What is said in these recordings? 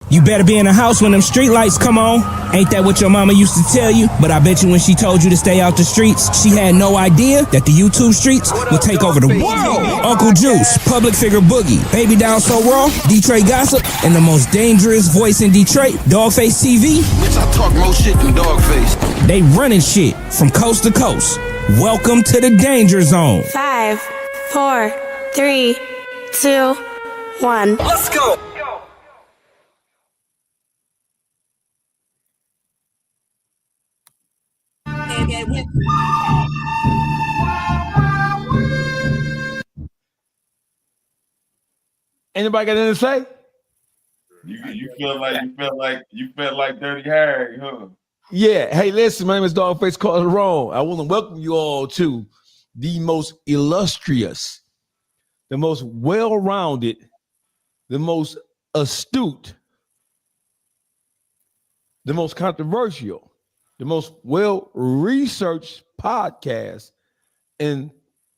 You better be in the house when them street lights come on. Ain't that what your mama used to tell you? But I bet you when she told you to stay out the streets, she had no idea that the YouTube streets would take over the world. Uncle Juice, public figure Boogie, Baby Down So Raw, Detroit Gossip, and the most dangerous voice in Detroit, DawgfaceTV. Bitch, I talk more shit than Dawgface. They running shit from coast to coast. Welcome to the danger zone. 5, 4, 3, 2, 1. Let's go. Anybody got anything to say? You felt like Dirty Harry, huh? Yeah. Hey, listen, my name is Dawgface Calderon. I want to welcome you all to the most illustrious, the most well-rounded, the most astute, the most controversial, the most well-researched podcast in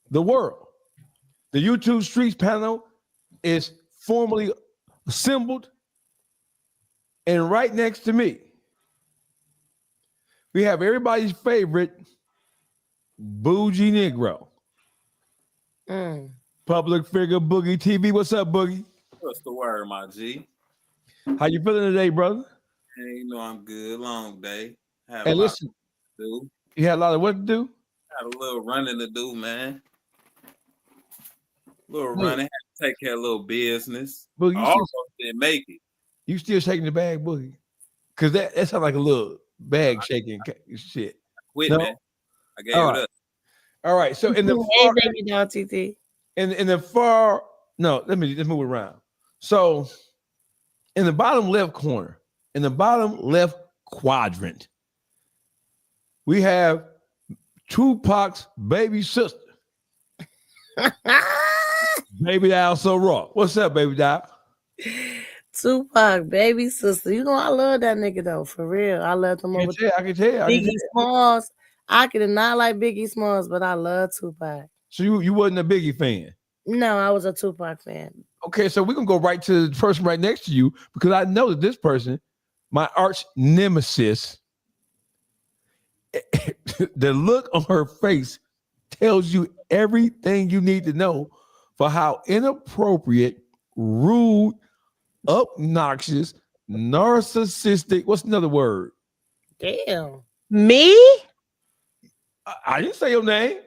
the world. The YouTube Streets panel is formally assembled, and right next to me, we have everybody's favorite bougie Negro. Public figure Boogie TV. What's up, Boogie? What's the word, my G? How you feeling today, brother? Hey, you know I'm good. Long day. Hey, listen. To do. You had a lot of what to do? Had a little running to do, man. A little running. Had to take care of a little business. Boogie, I almost didn't make it. You still shaking the bag, Boogie? Because that sounds like a little bag shaking shit. Quit, man. I gave All it right. up. All right. So in the Hey, baby down, TT. in the far, no, let's move around. So in the bottom left corner, in the bottom left quadrant, we have Tupac's baby sister. Baby Down So Raw. What's up, Baby Down? Tupac, baby sister. You know, I love that nigga though, for real. I love him over I can tell. Biggie Smalls. I could not like Biggie Smalls, but I love Tupac. So you wasn't a Biggie fan? No, I was a Tupac fan. Okay, so we're gonna go right to the person right next to you because I know that this person, my arch nemesis, the look on her face tells you everything you need to know for how inappropriate, rude, obnoxious, narcissistic. What's another word? Damn. Me? I didn't say your name,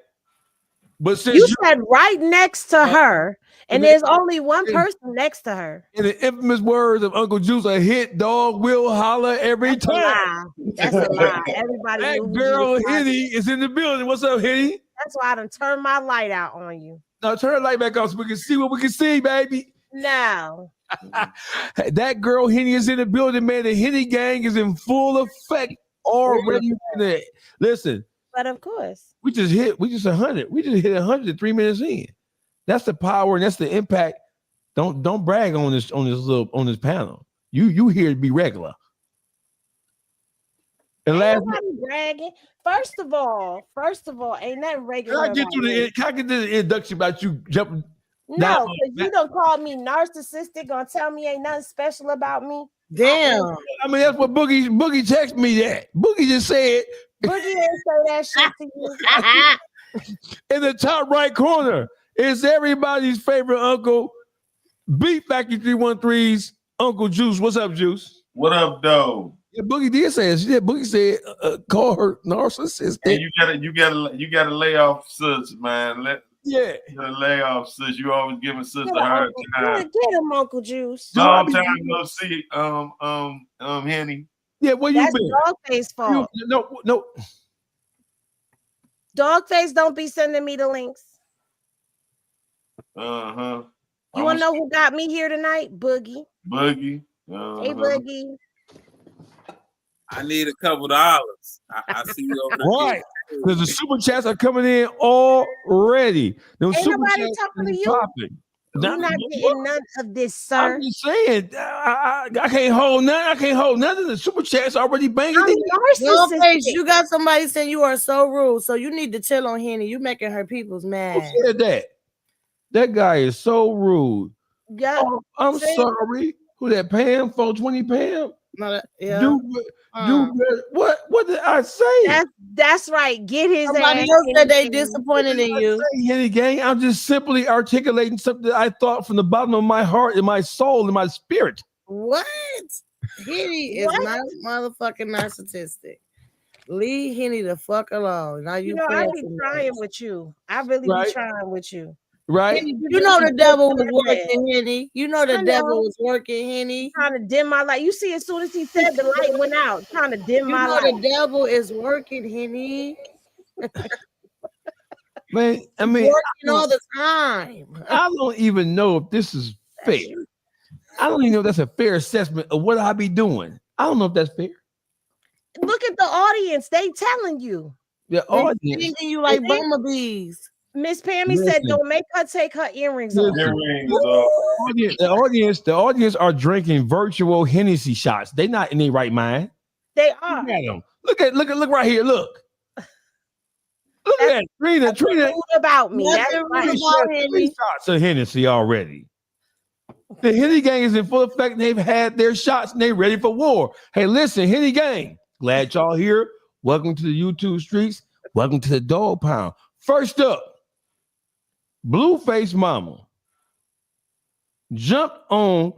but since You said right next to her, and there's only one person next to her. in the infamous words of Uncle Juice, a hit dog will holler every That's a time. lie. That's a lie. Everybody That knew who girl you was talking Hitty is in the building. What's up, Hitty? That's why I done turned my light out on you. Now turn the light back on so we can see what we can see, baby. No. That girl Henny is in the building, man. The Henny gang is in full effect already. Listen, But of course. we just hit 100. We just hit 100 3 minutes in. That's the power and that's the impact. Don't brag on this panel. You here to be regular. And Ain't nobody bragging. First of all, ain't nothing regular. Can I get the introduction about you jumping? No, because you don't call me narcissistic, gonna tell me ain't nothing special about me. Damn. I mean, that's what Boogie texted me that. Boogie just said Boogie didn't say that shit to you. in the top right corner is everybody's favorite uncle, Beat Factory 313's Uncle Juice. What's up, Juice? What up, though? Yeah, Boogie did say it. Yeah, Boogie said call her narcissistic. Hey, you gotta lay off sis, man. Yeah. You gotta lay off sis. You always giving sis a hard time. Get him, Uncle Juice. Long time no see, Henny. Yeah, where you That's been? Dawgface fault. No. Dawgface don't be sending me the links. Uh-huh. You wanna know who got me here tonight? Boogie. Boogie. Hey, Boogie. I need a couple dollars. I see you over there. Right. Because the super chats are coming in already. Those Ain't super nobody chats talking to is you. popping. You're not getting none of this, sir. I'm just saying, I can't hold none. I can't hold none of the super chats already banging. Dawgface, you got somebody saying you are so rude, so you need to chill on Henny. You making her people's mad. Who said that? That guy is so rude. Yeah, I'm sorry. Who that Pam? 420 Pam? No, yeah. What did I say? That's right. Get his Somebody ass. else said they disappointed in you. Henny Gang, I'm just simply articulating something that I thought from the bottom of my heart and my soul and my spirit. What? Henny is not motherfucking narcissistic. Leave Henny the fuck alone. Now You know, I be trying with you. I really be trying with you. Right? Henny, you know the devil was working, Henny. You know the devil was working, Henny. Trying to dim my light. You see, as soon as he said, the light went out. Trying to dim my light. The devil is working, Henny. Man, I mean, working all the time. I don't even know if this is fair. I don't even know if that's a fair assessment of what I be doing. I don't know if that's fair. Look at the audience. They telling you. The audience. Thinking you like bumblebees. Miss Pammy said, "Don't make her take her earrings off." The audience are drinking virtual Hennessy shots. They not in their right mind. They are. Look at them. Look right here. Look at that. Trina. About me. That's three shots of Hennessy already. The Henny Gang is in full effect, and they've had their shots, and they're ready for war. Hey, listen, Henny Gang, glad y'all here. Welcome to the YouTube streets. Welcome to the Dog Pound. First up, Blueface Mama jumped on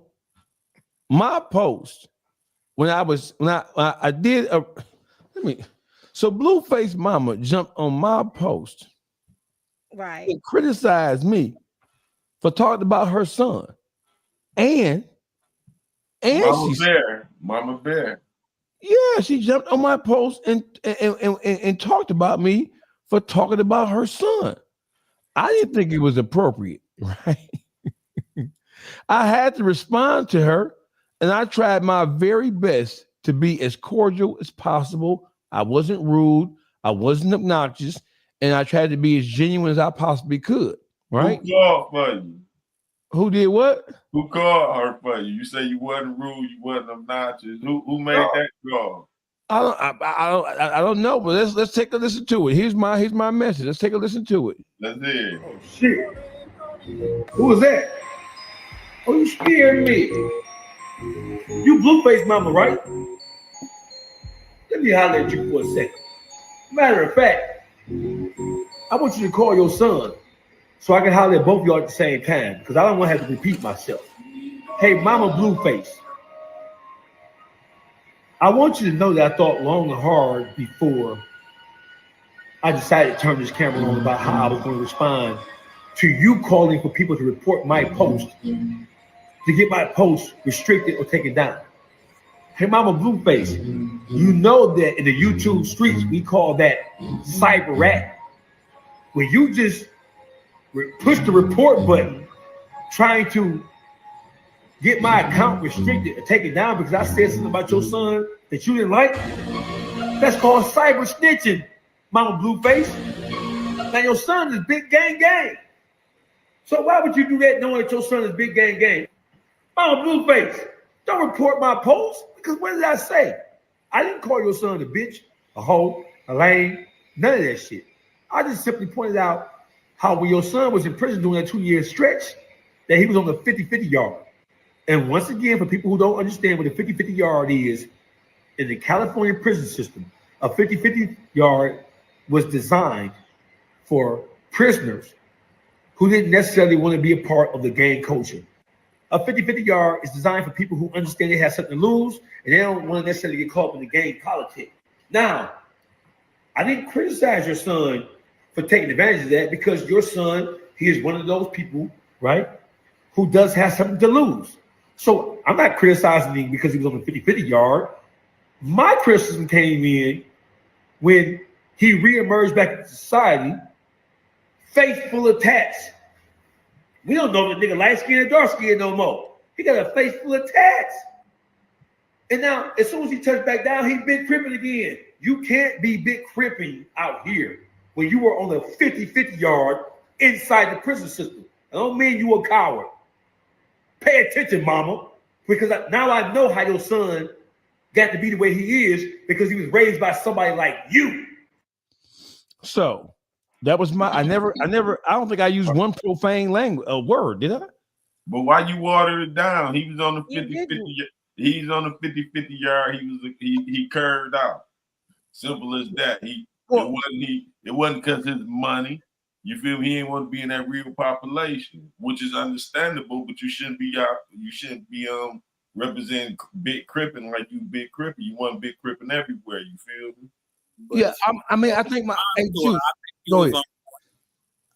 my post when I did a so Blueface Mama jumped on my post, right, and criticized me for talking about her son, and Mama Bear. Yeah, she jumped on my post and talked about me for talking about her son. I didn't think it was appropriate, right? I had to respond to her, and I tried my very best to be as cordial as possible. I wasn't rude, I wasn't obnoxious, and I tried to be as genuine as I possibly could, right? Who called for you? Who did what? Who called her for you? You say you wasn't rude, you wasn't obnoxious. Who made that call? I don't know, but let's take a listen to it. Here's my message. Let's take a listen to it. Let's hear it. Oh shit! Who was that? Oh, you scared me. You Blueface Mama, right? Let me holler at you for a second. Matter of fact, I want you to call your son so I can holler at both of y'all at the same time, because I don't want to have to repeat myself. Hey, Mama Blueface, I want you to know that I thought long and hard before I decided to turn this camera on about how I was going to respond to you calling for people to report my post, to get my post restricted or taken down. Hey, Mama Blueface, you know that in the YouTube streets, we call that cyber rat. When you just push the report button, trying to get my account restricted or taken down because I said something about your son that you didn't like, that's called cyber snitching, Mama Blueface. Now your son is big gang gang. So why would you do that knowing that your son is big gang gang? Mama Blueface, don't report my post, because what did I say? I didn't call your son a bitch, a hoe, a lame, none of that shit. I just simply pointed out how when your son was in prison during that 2-year stretch, that he was on the 50-50 yard. And once again, for people who don't understand what a 50-50 yard is, in the California prison system, a 50-50 yard was designed for prisoners who didn't necessarily want to be a part of the gang culture. A 50-50 yard is designed for people who understand they have something to lose and they don't want to necessarily get caught up in the gang politics. Now, I didn't criticize your son for taking advantage of that, because your son, he is one of those people, right, who does have something to lose. So I'm not criticizing him because he was on the 50-50 yard. My criticism came in when he reemerged back into society, face full of tats. We don't know if the nigga light skin or dark skin no more. He got a face full of tats. And now, as soon as he touched back down, he's big cripping again. You can't be big cripping out here when you were on the 50-50 yard inside the prison system. I don't mean you a coward. Pay attention, mama, because now I know how your son got to be the way he is, because he was raised by somebody like you. So that was my, I don't think I used one profane word, did I? But why you water it down? He was on the You 50-50. didn't. He's on the 50-50 yard. He curved out. Simple as that. It wasn't because his money. You feel me? He didn't want to be in that real population, which is understandable. But you shouldn't be representing big cripping like you big cripping. You want big cripping everywhere. You feel me? But Yeah, I think my hey, Juice, go ahead.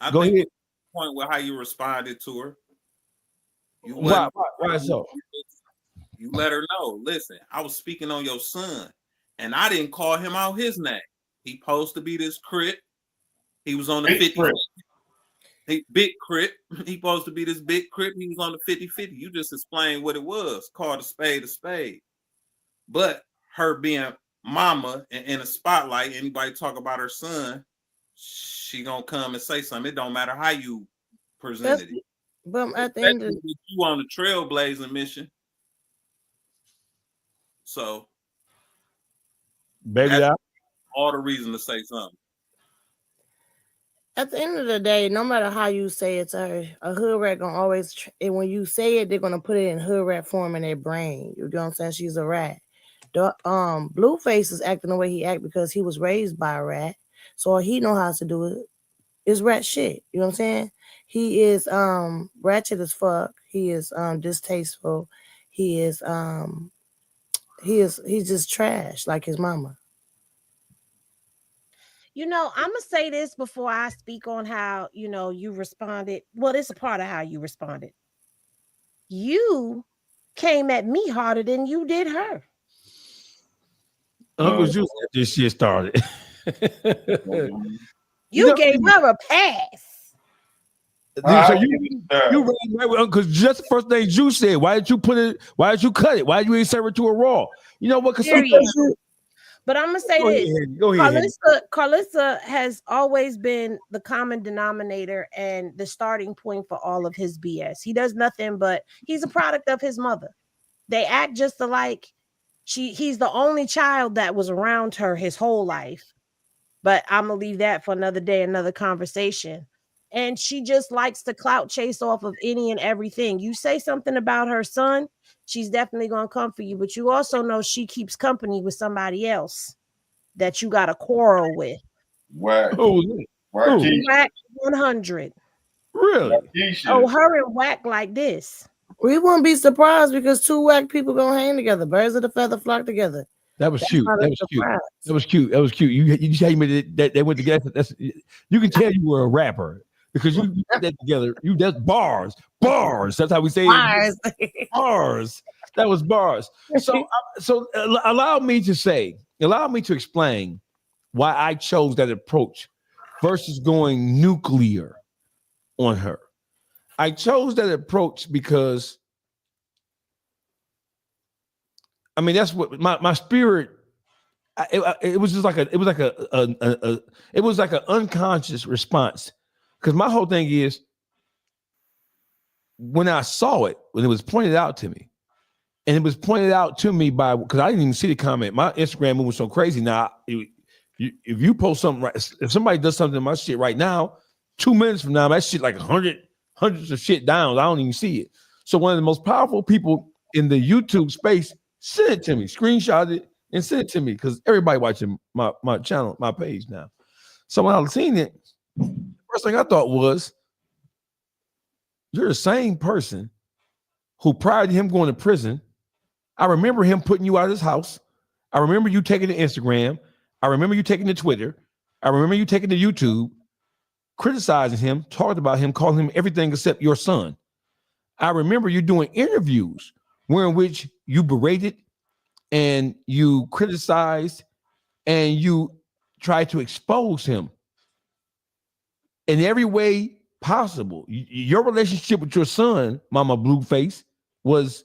I Go think ahead. the point with how you responded to her. Why so? You let her know. Listen, I was speaking on your son, and I didn't call him out his name. He supposed to be this crip. He was on the 50. Big crip. He supposed to be this big crip. He was on the 50-50. You just explained what it was. Called a spade a spade. But her being mama and in a spotlight, anybody talk about her son, she gonna come and say something. It don't matter how you presented it. But at the end of you on the trailblazing mission. So Baby, all the reason to say something. At the end of the day, no matter how you say it to her, a hood rat gonna always, and when you say it, they're gonna put it in hood rat form in their brain. You know what I'm saying? She's a rat. Blueface is acting the way he act because he was raised by a rat, so all he know how to do it is rat shit. You know what I'm saying? He is ratchet as fuck. He is distasteful. He's just trash like his mama. You know, I'm gonna say this before I speak on how you responded. Well, it's a part of how you responded. You came at me harder than you did her. Uncle Juice, this shit started. You gave her a pass. So you ran right with Uncle, just the first thing Juice said. Why did you put it? Why did you cut it? Why did you serve it to a raw? You know what? But I'm gonna say this. Go ahead. Carlissa has always been the common denominator and the starting point for all of his BS. He does nothing but he's a product of his mother. They act just alike. He's the only child that was around her his whole life. But I'm gonna leave that for another day, another conversation. And she just likes to clout chase off of any and everything. You say something about her son, she's definitely gonna come for you. But you also know she keeps company with somebody else that you got a quarrel with. Wack. Wack 100. Really? Oh, her and Wack like this. We won't be surprised because two Wack people gonna hang together. Birds of the feather flock together. That was cute. That was cute. You tell me that they went together. You can tell you were a rapper because you put that together. That's bars. That's how we say it. Bars. That was bars. So allow me to explain why I chose that approach versus going nuclear on her. I chose that approach because I mean that's what my spirit. It was like an unconscious response because my whole thing is when I saw it, when it was pointed out to me, and it was pointed out to me by because I didn't even see the comment. My Instagram moving so crazy now. If you post something right, if somebody does something to my shit right now, 2 minutes from now, that shit like hundreds of shit down. I don't even see it. So one of the most powerful people in the YouTube space sent it to me, screenshot it, and sent it to me because everybody watching my channel, my page now. So when I seen it, first thing I thought was, you're the same person who prior to him going to prison, I remember him putting you out of his house. I remember you taking to Instagram. I remember you taking to Twitter. I remember you taking to YouTube, criticizing him, talking about him, calling him everything except your son. I remember you doing interviews in which you berated and you criticized and you tried to expose him in every way possible. Your relationship with your son, Mama Blueface, was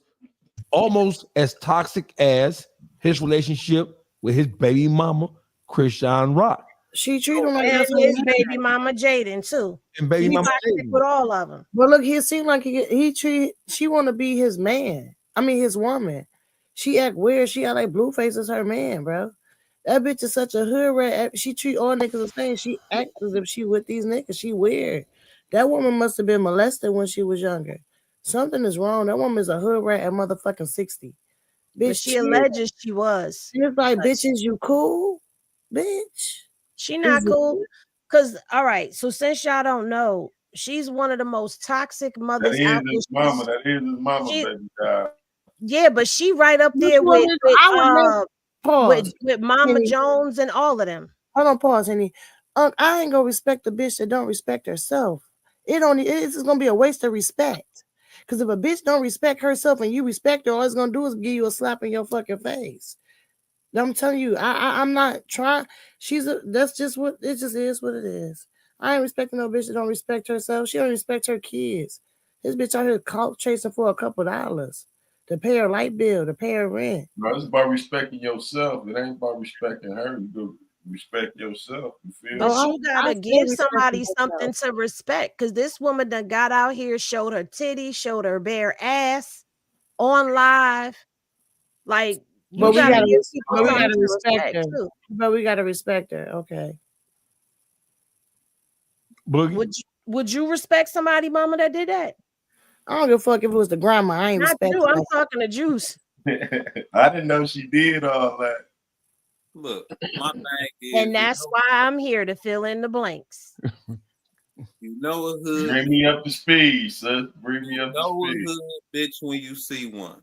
almost as toxic as his relationship with his baby mama, Christian Rock. She treated him like his baby mama Jaden too. And baby mama Jaden with all of them. But look, he seemed like she want to be his man. I mean, his woman. She act weird. She act like Blueface is her man, bro. That bitch is such a hood rat. She treat all niggas the same. She acts as if she with these niggas. She weird. That woman must have been molested when she was younger. Something is wrong. That woman is a hood rat at motherfucking 60. Bitch, But she alleges she was. It's like, bitch, is you cool? Bitch. She not cool. Cause all right, so since y'all don't know, she's one of the most toxic mothers out there. That is his mama, baby child. Yeah, but she right up there with Mama Jones and all of them. Hold on, pause, honey. I ain't gonna respect the bitch that don't respect herself. It's gonna be a waste of respect. Because if a bitch don't respect herself and you respect her, all it's gonna do is give you a slap in your fucking face. I'm telling you, I'm not trying. That's just what it just is. What it is. I ain't respecting no bitch that don't respect herself. She don't respect her kids. This bitch out here chasing for a couple dollars to pay her light bill, to pay her rent. No, it's about respecting yourself. It ain't about respecting her. You go respect yourself. You feel? But you gotta give somebody something to respect, because this woman done got out here, showed her titties, showed her bare ass on live. Like, you gotta give people something to respect her too. But we gotta respect her. Okay. Would you respect somebody, mama, that did that? I don't give a fuck if it was the grandma. I ain't respect her. I'm talking to Juice. I didn't know she did all that. Look, my thing is, and that's why I'm here to fill in the blanks. You know a hood. Bring me up to speed, son. Bring me up to speed. A hood bitch when you see one.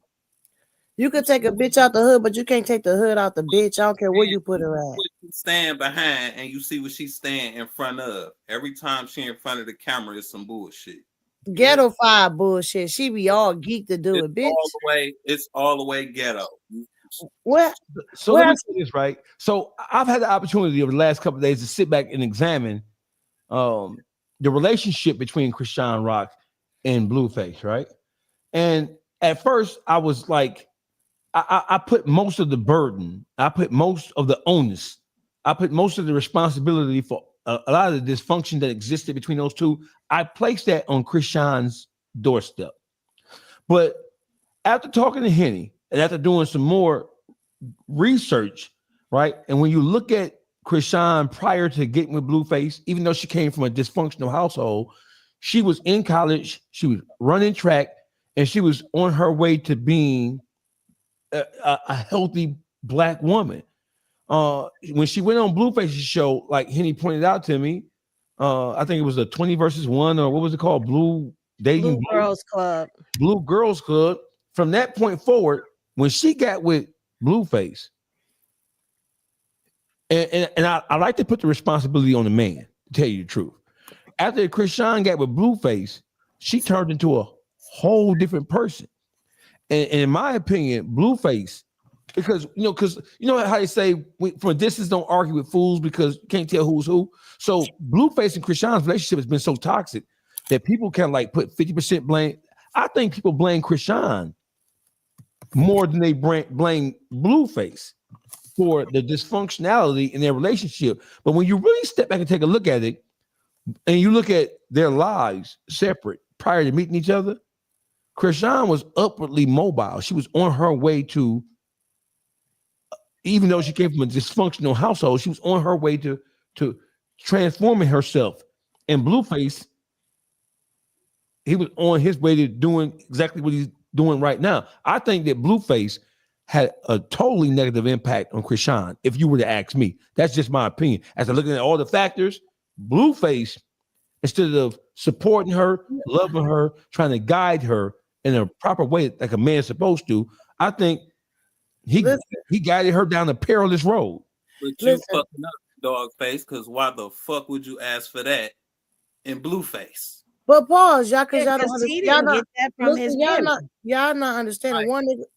You could take a bitch out the hood, but you can't take the hood out the bitch. I don't care where you put her at. You stand behind and you see what she's standing in front of. Every time she in front of the camera is some bullshit. Ghetto fire bullshit. She be all geeked to do it, bitch. It's all the way ghetto. What? So let me say this, right? So I've had the opportunity over the last couple of days to sit back and examine the relationship between Chrisean Rock and Blueface, right? And at first I was like, I put most of the burden, I put most of the onus, I put most of the responsibility for a lot of the dysfunction that existed between those two. I placed that on Chrisean's doorstep. But after talking to Henny and after doing some more research, right? And when you look at Chrisean prior to getting with Blueface, even though she came from a dysfunctional household, she was in college, she was running track, and she was on her way to being a healthy black woman. When she went on Blueface's show, like Henny pointed out to me, I think it was a 20 versus 1, or what was it called? Blue Girls Club. Blue Girls Club. From that point forward, when she got with Blueface, and I like to put the responsibility on the man, to tell you the truth. After Chrisean got with Blueface, she turned into a whole different person. And in my opinion, Blueface, because you know how they say from a distance don't argue with fools because you can't tell who's who. So Blueface and Chrisean's relationship has been so toxic that people can like put 50% blame. I think people blame Chrisean more than they blame Blueface for the dysfunctionality in their relationship. But when you really step back and take a look at it, and you look at their lives separate prior to meeting each other, Chrisean was upwardly mobile. She was on her way to, even though she came from a dysfunctional household, she was on her way to transforming herself. And Blueface, he was on his way to doing exactly what he's doing right now. I think that Blueface had a totally negative impact on Chrisean, if you were to ask me. That's just my opinion. As I'm looking at all the factors, Blueface, instead of supporting her, loving her, trying to guide her in a proper way like a man's supposed to, I think he guided her down a perilous road. But you fucking up, Dawgface, because why the fuck would you ask for that in Blueface? But pause, y'all, because y'all don't understand. Y'all not understanding.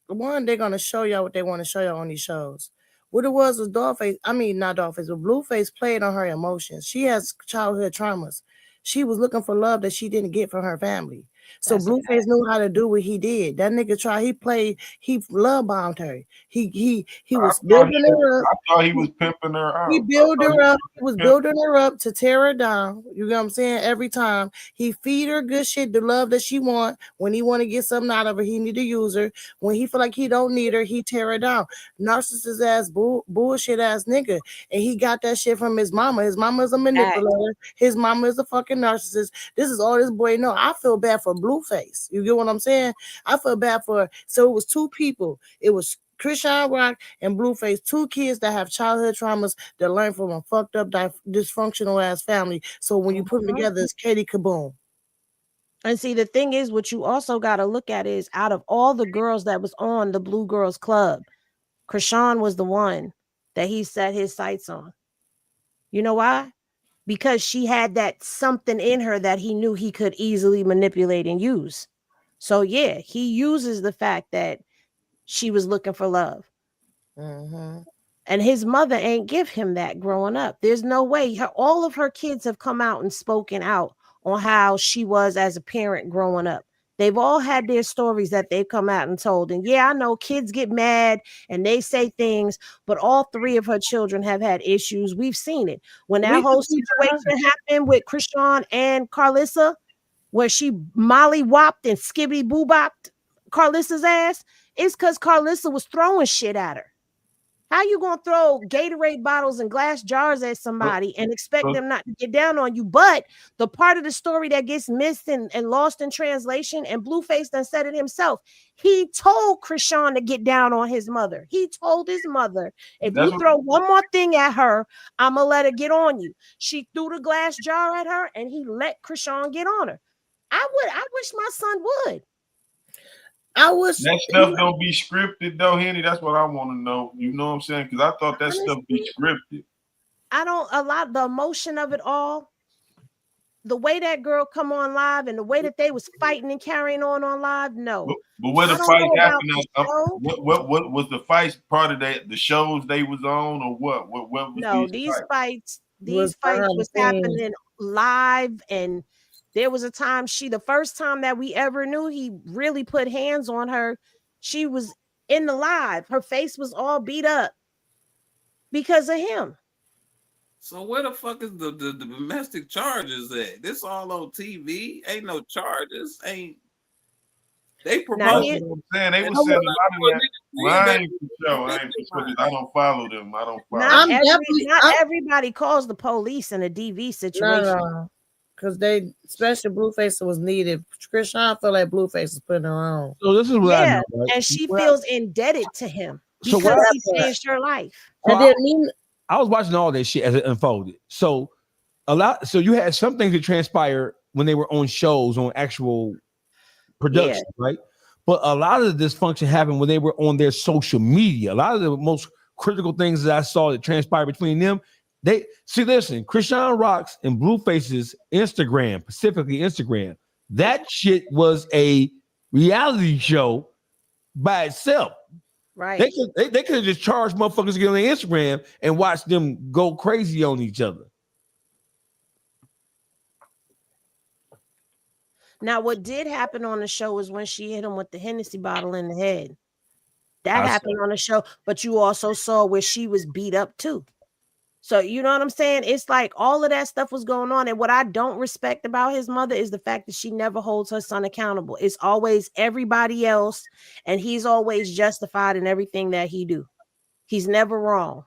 One, they're gonna show y'all what they want to show y'all on these shows. What it was Dawgface, I mean not Dawgface, but Blueface played on her emotions. She has childhood traumas. She was looking for love that she didn't get from her family. So Blueface knew how to do what he did. That nigga he love bombed her. He was building her up. I thought he was pimping her out. He built her up. He was building her up to tear her down. You know what I'm saying? Every time he feed her good shit, the love that she want. When he want to get something out of her, he need to use her. When he feel like he don't need her, he tear her down. Narcissist ass bullshit ass nigga. And he got that shit from his mama. His mama is a manipulator. His mama is a fucking narcissist. This is all this boy know. I feel bad for for Blueface. You get what I'm saying? I feel bad for. So it was two people. It was Krishan Rock and Blueface, two kids that have childhood traumas that learn from a fucked up, dysfunctional ass family. So when you put them together, it's Katie Kaboom. And see, the thing is, what you also got to look at is out of all the girls that was on the Blue Girls Club, Krishan was the one that he set his sights on. You know why? Because she had that something in her that he knew he could easily manipulate and use. So yeah, he uses the fact that she was looking for love. And his mother ain't give him that growing up. There's no way. All of her kids have come out and spoken out on how she was as a parent growing up. They've all had their stories that they've come out and told. And yeah, I know kids get mad and they say things, but all three of her children have had issues. We've seen it. When that whole situation happened with Krishan and Carlissa, where she molly-whopped and skibby-boo-bopped Carlissa's ass, it's because Carlissa was throwing shit at her. How you gonna throw Gatorade bottles and glass jars at somebody and expect them not to get down on you? But the part of the story that gets missed and lost in translation, and Blueface done said it himself, he told Krishan to get down on his mother. He told his mother, if you throw one more thing at her, I'm gonna let her get on you. She threw the glass jar at her and he let Krishan get on her. I wish my son would. I wish that stuff don't be scripted though, Henny. That's what I want to know. You know what I'm saying? Because I thought that stuff be scripted. The emotion of it all, the way that girl come on live and the way that they was fighting and carrying on live, no. But where the fight happened, what was the fight part of the shows they was on, or what? What was no, these fights was happening live, and there was a time the first time that we ever knew he really put hands on her, she was in the live. Her face was all beat up because of him. So where the fuck is the domestic charges at? This all on TV. Ain't no charges. Ain't they promote? They were saying a lot of that. Well, I ain't for sure. I don't follow them. I don't follow. Not everybody calls the police in a DV situation. No. Because especially Blueface was needed. Krishan feel like Blueface is putting her on. So this is what I know, right? And she feels indebted to him because he changed her life. I was watching all this shit as it unfolded. So you had some things that transpire when they were on shows, on actual production, right? But a lot of the dysfunction happened when they were on their social media. A lot of the most critical things that I saw that transpired between them. Listen, Krishan Rock's and Blueface's Instagram, specifically Instagram, that shit was a reality show by itself. Right. They could have just charged motherfuckers to get on their Instagram and watch them go crazy on each other. Now, what did happen on the show was when she hit him with the Hennessy bottle in the head. That happened on the show, but you also saw where she was beat up too. So you know what I'm saying? It's like all of that stuff was going on. And what I don't respect about his mother is the fact that she never holds her son accountable. It's always everybody else. And he's always justified in everything that he do. He's never wrong.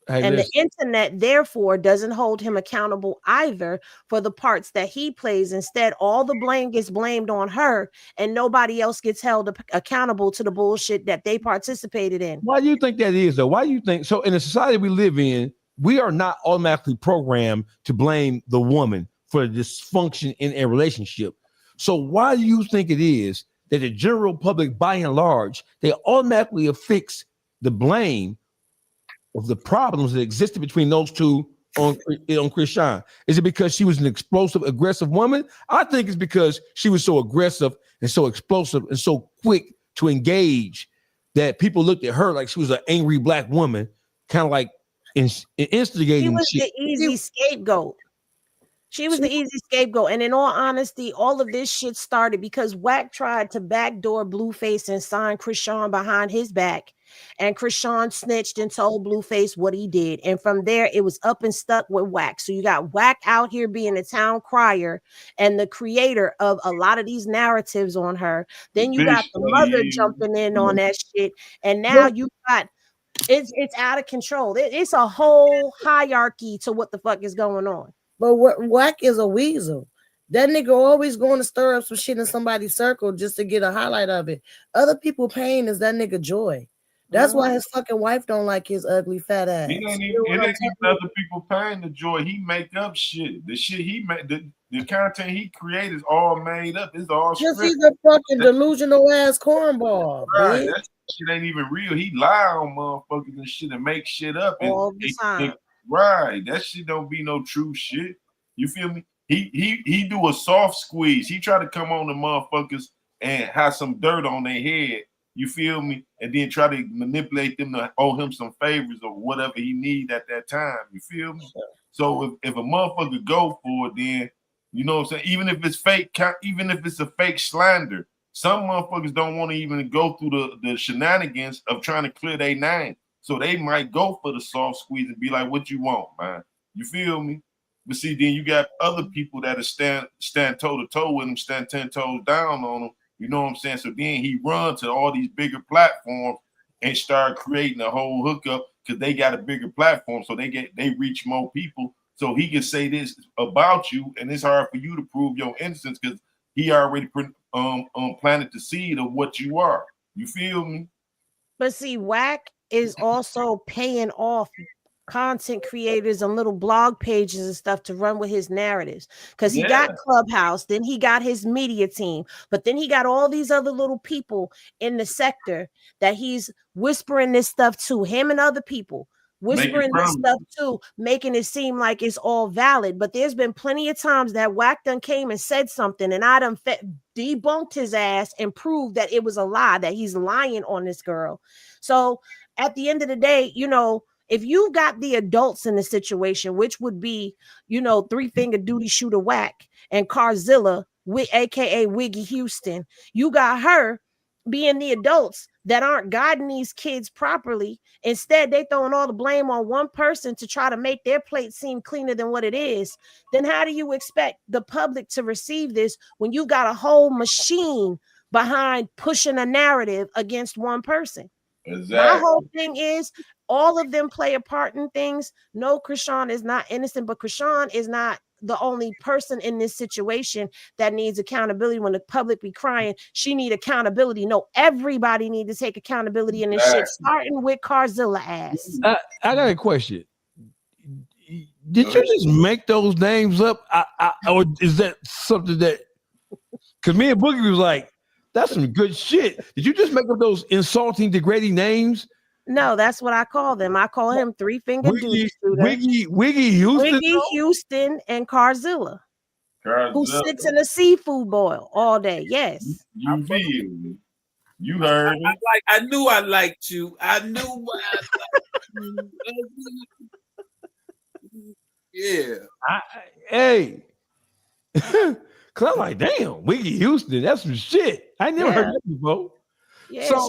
The internet, therefore, doesn't hold him accountable either for the parts that he plays. Instead, all the blame gets blamed on her and nobody else gets held accountable to the bullshit that they participated in. Why do you think that is, though? Why do you think so? In the society we live in, we are not automatically programmed to blame the woman for dysfunction in a relationship. So why do you think it is that the general public, by and large, they automatically affix the blame of the problems that existed between those two on Krishan? Is it because she was an explosive, aggressive woman? I think it's because she was so aggressive and so explosive and so quick to engage that people looked at her like she was an angry black woman, kind of like instigating. She was the easy scapegoat. She was the easy scapegoat. And in all honesty, all of this shit started because Wack tried to backdoor Blueface and sign Krishan behind his back. And Krishan snitched and told Blueface what he did. And from there, it was up and stuck with Wack. So you got Wack out here being the town crier and the creator of a lot of these narratives on her. Then you got the mother jumping in on that shit. And now you got it's out of control. It's a whole hierarchy to what the fuck is going on. But Wack is a weasel. That nigga always going to stir up some shit in somebody's circle just to get a highlight of it. Other people pain is that nigga joy. That's why his fucking wife don't like his ugly fat ass. It ain't even other people paying the joy. He make up shit. The shit he made, the content he created is all made up. It's all just script. he's a fucking delusional ass cornball. Right, bitch. that shit ain't even real. He lie on motherfuckers and shit and make shit up. All the time. Right, that shit don't be no true shit. You feel me? He do a soft squeeze. He try to come on the motherfuckers and have some dirt on their head. You feel me? And then try to manipulate them to owe him some favors or whatever he need at that time. You feel me? So if a motherfucker go for it, then you know what I'm saying? Even if it's fake, even if it's a fake slander, some motherfuckers don't want to even go through the shenanigans of trying to clear their name. So they might go for the soft squeeze and be like, what you want, man? You feel me? But see, then you got other people that stand toe to toe with him, stand 10 toes down on him. You know what I'm saying? So then he run to all these bigger platforms and start creating a whole hookup because they got a bigger platform. So they reach more people. So he can say this about you, and it's hard for you to prove your innocence because he already planted the seed of what you are. You feel me? But see, Wack is also paying off content creators and little blog pages and stuff to run with his narratives because he got Clubhouse, then he got his media team, but then he got all these other little people in the sector that he's whispering this stuff to, him and other people whispering this stuff too, making it seem like it's all valid. But there's been plenty of times that Wack done came and said something and I done debunked his ass and proved that it was a lie, that he's lying on this girl. So at the end of the day, you know, if you got the adults in the situation, which would be, you know, 3-finger duty shooter Wack and Carzilla, aka Wiggy Houston, you got her being the adults that aren't guiding these kids properly. Instead, they throwing all the blame on one person to try to make their plate seem cleaner than what it is. Then how do you expect the public to receive this when you got a whole machine behind pushing a narrative against one person? Exactly. My whole thing is all of them play a part in things. No, Krishan is not innocent, but Krishan is not the only person in this situation that needs accountability. When the public be crying, she need accountability. No, everybody need to take accountability in this shit, starting with Carzilla ass. I got a question. Did you just make those names up? Or is that something that, because me and Boogie was like, that's some good shit. Did you just make up those insulting, degrading names? No, that's what I call them. I call him 3-finger duty shooter. Wiggy Houston. Wiggy Houston and Carzilla, who sits in a seafood boil all day. Yes. You feel me? You heard me. I knew I liked you. I knew I liked you. Yeah. Hey. Cause I'm like, damn, Wiggy Houston, that's some shit. I never heard that before. Yeah, so,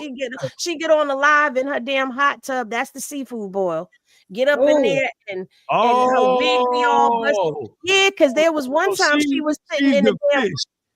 she get on the live in her damn hot tub. That's the seafood boil. Get up in there and her wig be all busted. Yeah, because there was one time she was sitting in the damn.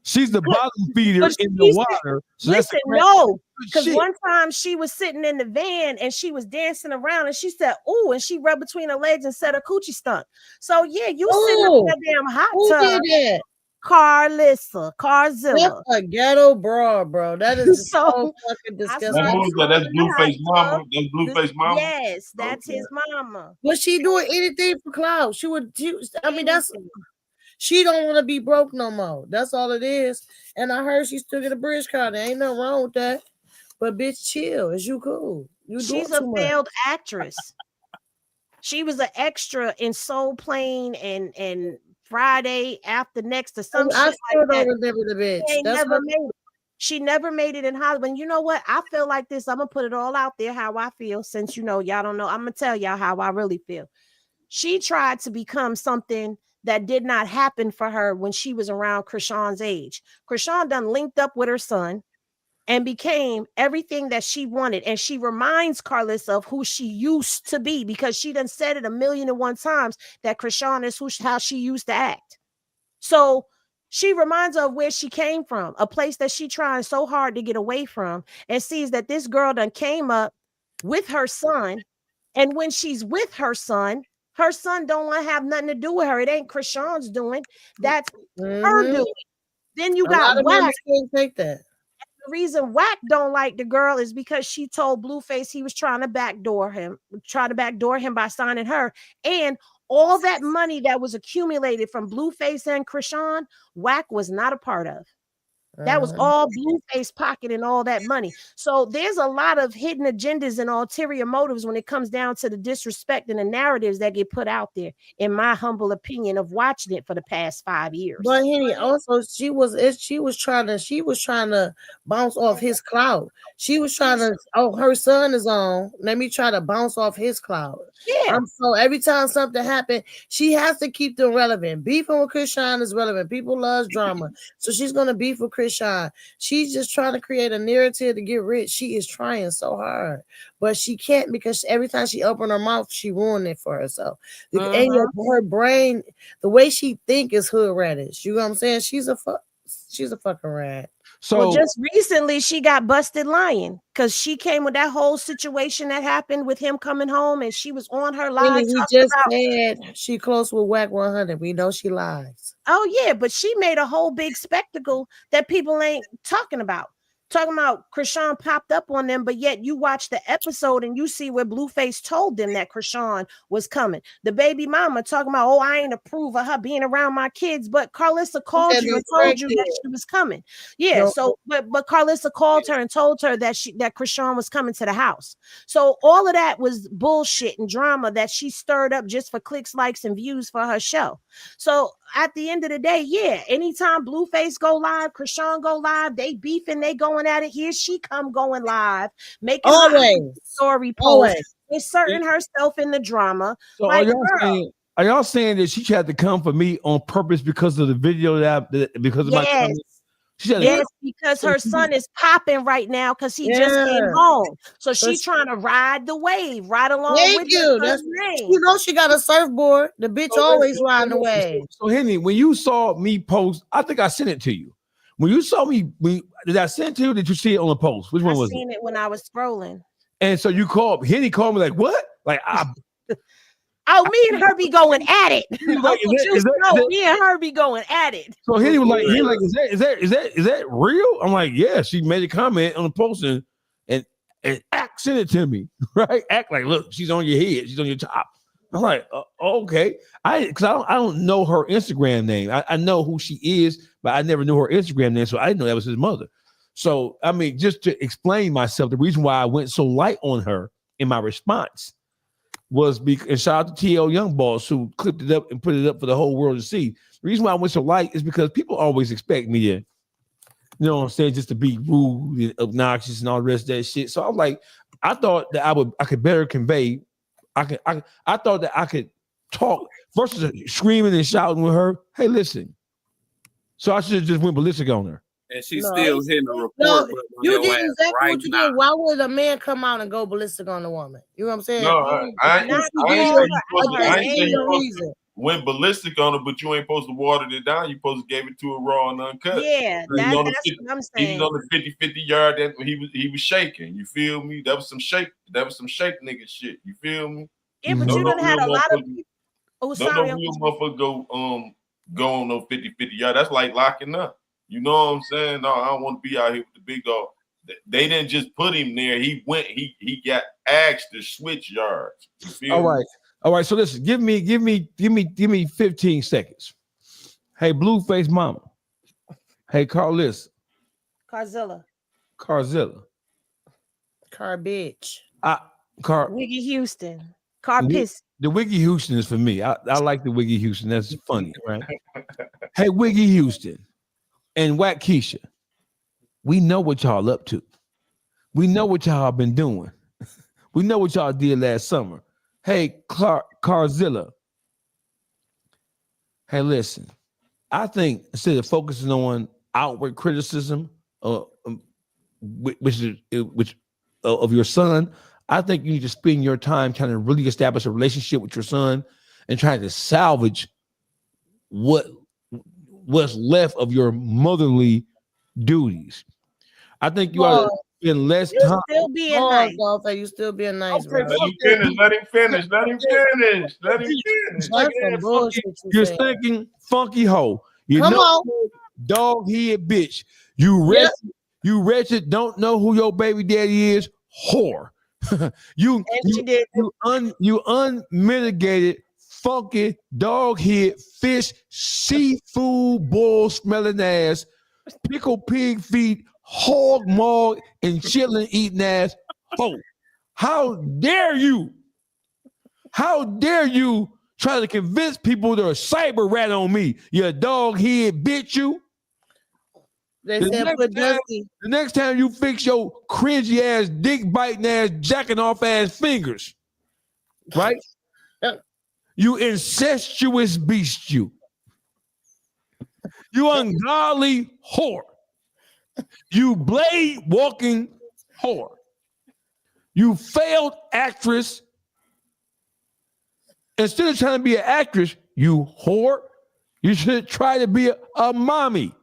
She's the bottom feeder in the water. So listen, no, because one time she was sitting in the van and she was dancing around and she said, "Ooh," and she rubbed between her legs and said her coochie stunk. So yeah, you sitting up in that damn hot tub. Did Carzilla. That's a ghetto bra, bro. That is so fucking disgusting. That's Blueface mama. That's Blueface mama. Yes, that's his mama. Was she doing anything for clout? She don't want to be broke no more. That's all it is. And I heard she still get a bridge card. There ain't nothing wrong with that. But bitch, chill. Is you cool? She's a failed actress. She was an extra in Soul Plane and Friday After Next or some shit like that. Remember the bitch. She never made it in Hollywood. And you know what? I feel like this. I'm gonna put it all out there how I feel. Since you know y'all don't know, I'm gonna tell y'all how I really feel. She tried to become something that did not happen for her when she was around Krishan's age. Krishan done linked up with her son and became everything that she wanted. And she reminds Carlissa of who she used to be because she done said it 1,000,001 times that Krishan is how she used to act. So she reminds her of where she came from, a place that she trying so hard to get away from, and sees that this girl done came up with her son. And when she's with her son, Her son don't want to have nothing to do with her. It ain't Krishan's doing. That's her doing. Then you got Wack. Take that. The reason Wack don't like the girl is because she told Blueface he was trying to backdoor him by signing her. And all that money that was accumulated from Blueface and Krishan, Wack was not a part of. That was all Blueface pocketing all that money. So there's a lot of hidden agendas and ulterior motives when it comes down to the disrespect and the narratives that get put out there, in my humble opinion of watching it for the past 5 years. But Henny, also she was trying to bounce off his cloud. She was trying to, her son is on. Let me try to bounce off his cloud. Yeah. So every time something happened, she has to keep them relevant. Beefing with Krishan is relevant. People love drama. So she's gonna beef with Krishan. She's just trying to create a narrative to get rich. She is trying so hard, but she can't, because every time she opened her mouth, she ruined it for herself. Her brain, the way she think is hood radish. You know what I'm saying? She's a fucking rat. So just recently she got busted lying because she came with that whole situation that happened with him coming home, and she was on her live. He just said she close with Wack 100. We know she lies. Oh yeah, but she made a whole big spectacle that people ain't talking about. Talking about Krishan popped up on them, but yet you watch the episode and you see where Blueface told them that Krishan was coming. The baby mama talking about, I ain't approve of her being around my kids, but Carlissa called you and told you that she was coming. Yeah, so but Carlissa called her and told her that Krishan was coming to the house. So all of that was bullshit and drama that she stirred up just for clicks, likes, and views for her show. So at the end of the day, yeah, anytime Blueface go live, Krishan go live, they beefing, they going at it. Here she come going live, making a story post, inserting herself in the drama. So like, are y'all saying that she had to come for me on purpose because of the video because of my comment? Yes, because her son is popping right now because he just came home. So she's trying to ride the wave, right along with you. You know she got a surfboard. The bitch always riding the wave. So Henny, when you saw me post, I think I sent it to you. When you saw me, did I send it to you? Or did you see it on the post? Which one was it? I seen it when I was scrolling. And so you called, Henny called me like, what? Like, oh, me and her be going at it. Me and her be going at it. So Henny was like, is that real? I'm like, yeah. She made a comment on the post and Act sent it to me, right? Act like, look, she's on your head, she's on your top. I'm like, okay. I don't know her Instagram name. I know who she is, but I never knew her Instagram name, so I didn't know that was his mother. So I mean, just to explain myself, the reason why I went so light on her in my response was because, and shout out to TL Young Boss who clipped it up and put it up for the whole world to see. The reason why I went so light is because people always expect me to, you know what I'm saying, just to be rude and obnoxious and all the rest of that shit. So I'm like, I thought that I could better convey. I thought that I could talk versus screaming and shouting with her. Hey, listen. So I should have just went ballistic on her. And she's still hitting the report. No, you did exactly what you did. Why would a man come out and go ballistic on the woman? You know what I'm saying? No, I ain't went ballistic on her, but you ain't supposed to water it down. You supposed to give it to her raw and uncut. Yeah, that's what I'm saying. He was on the 50-50 yard that he was shaking. You feel me? That was some shake nigga shit. You feel me? Yeah, but you done had a lot of people. Oh, sorry. No real motherfucker go on no 50-50 yard. That's like locking up. You know what I'm saying? No, I don't want to be out here with the big dog. They didn't just put him there. He went. He got asked to switch yards. You feel me? All right. So listen, give me 15 seconds. Hey, Blueface mama. Hey, Carzilla. Car bitch. Wiggy Houston. Car piss. The Wiggy Houston is for me. I like the Wiggy Houston. That's funny, right? Hey, Wiggy Houston and Wackesha. We know what y'all up to. We know what y'all been doing. We know what y'all did last summer. Hey, Carzilla. Hey, listen. I think instead of focusing on outward criticism, which of your son, I think you need to spend your time trying to really establish a relationship with your son and trying to salvage what's left of your motherly duties. I think you ought in less You time. still being Oh, nice. Dawgface, you still being nice, bro. Let him finish. Let him finish. Let him finish. Let him finish. That's some bullshit you You're said. thinking funky hoe. You Come know, on. dog head bitch. You wretched, you wretched, don't know who your baby daddy is, whore. you unmitigated, funky, dog head, fish, seafood, bull smelling ass, pickle pig feet, hog maw, and chillin' eating ass hoe. How dare you? How dare you try to convince people to cyber rat on me? You dog head bitch, you. They said put Dusty. The next time you fix your cringy ass, dick biting ass, jacking off ass fingers, right? You incestuous beast, you. You ungodly whore. You blade walking whore. You failed actress. Instead of trying to be an actress, you whore, you should try to be a mommy.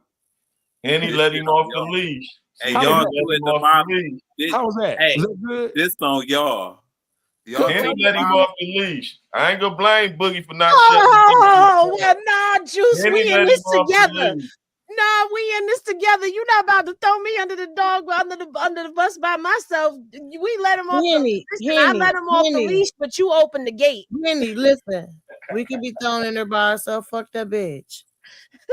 And he let him off the leash. Hey, y'all do it the mommy. How was that? Hey, was that good? This on y'all. And he let him off the leash. I ain't gonna blame Boogie for not Oh, well, nah, Juice, And we he in let this him off the together. leash. Nah, we in this together. You not about to throw me under the bus by myself. We let him off Henny, I let him off the leash, but you opened the gate. Henny, listen. We could be thrown in there by ourselves. Fuck that bitch.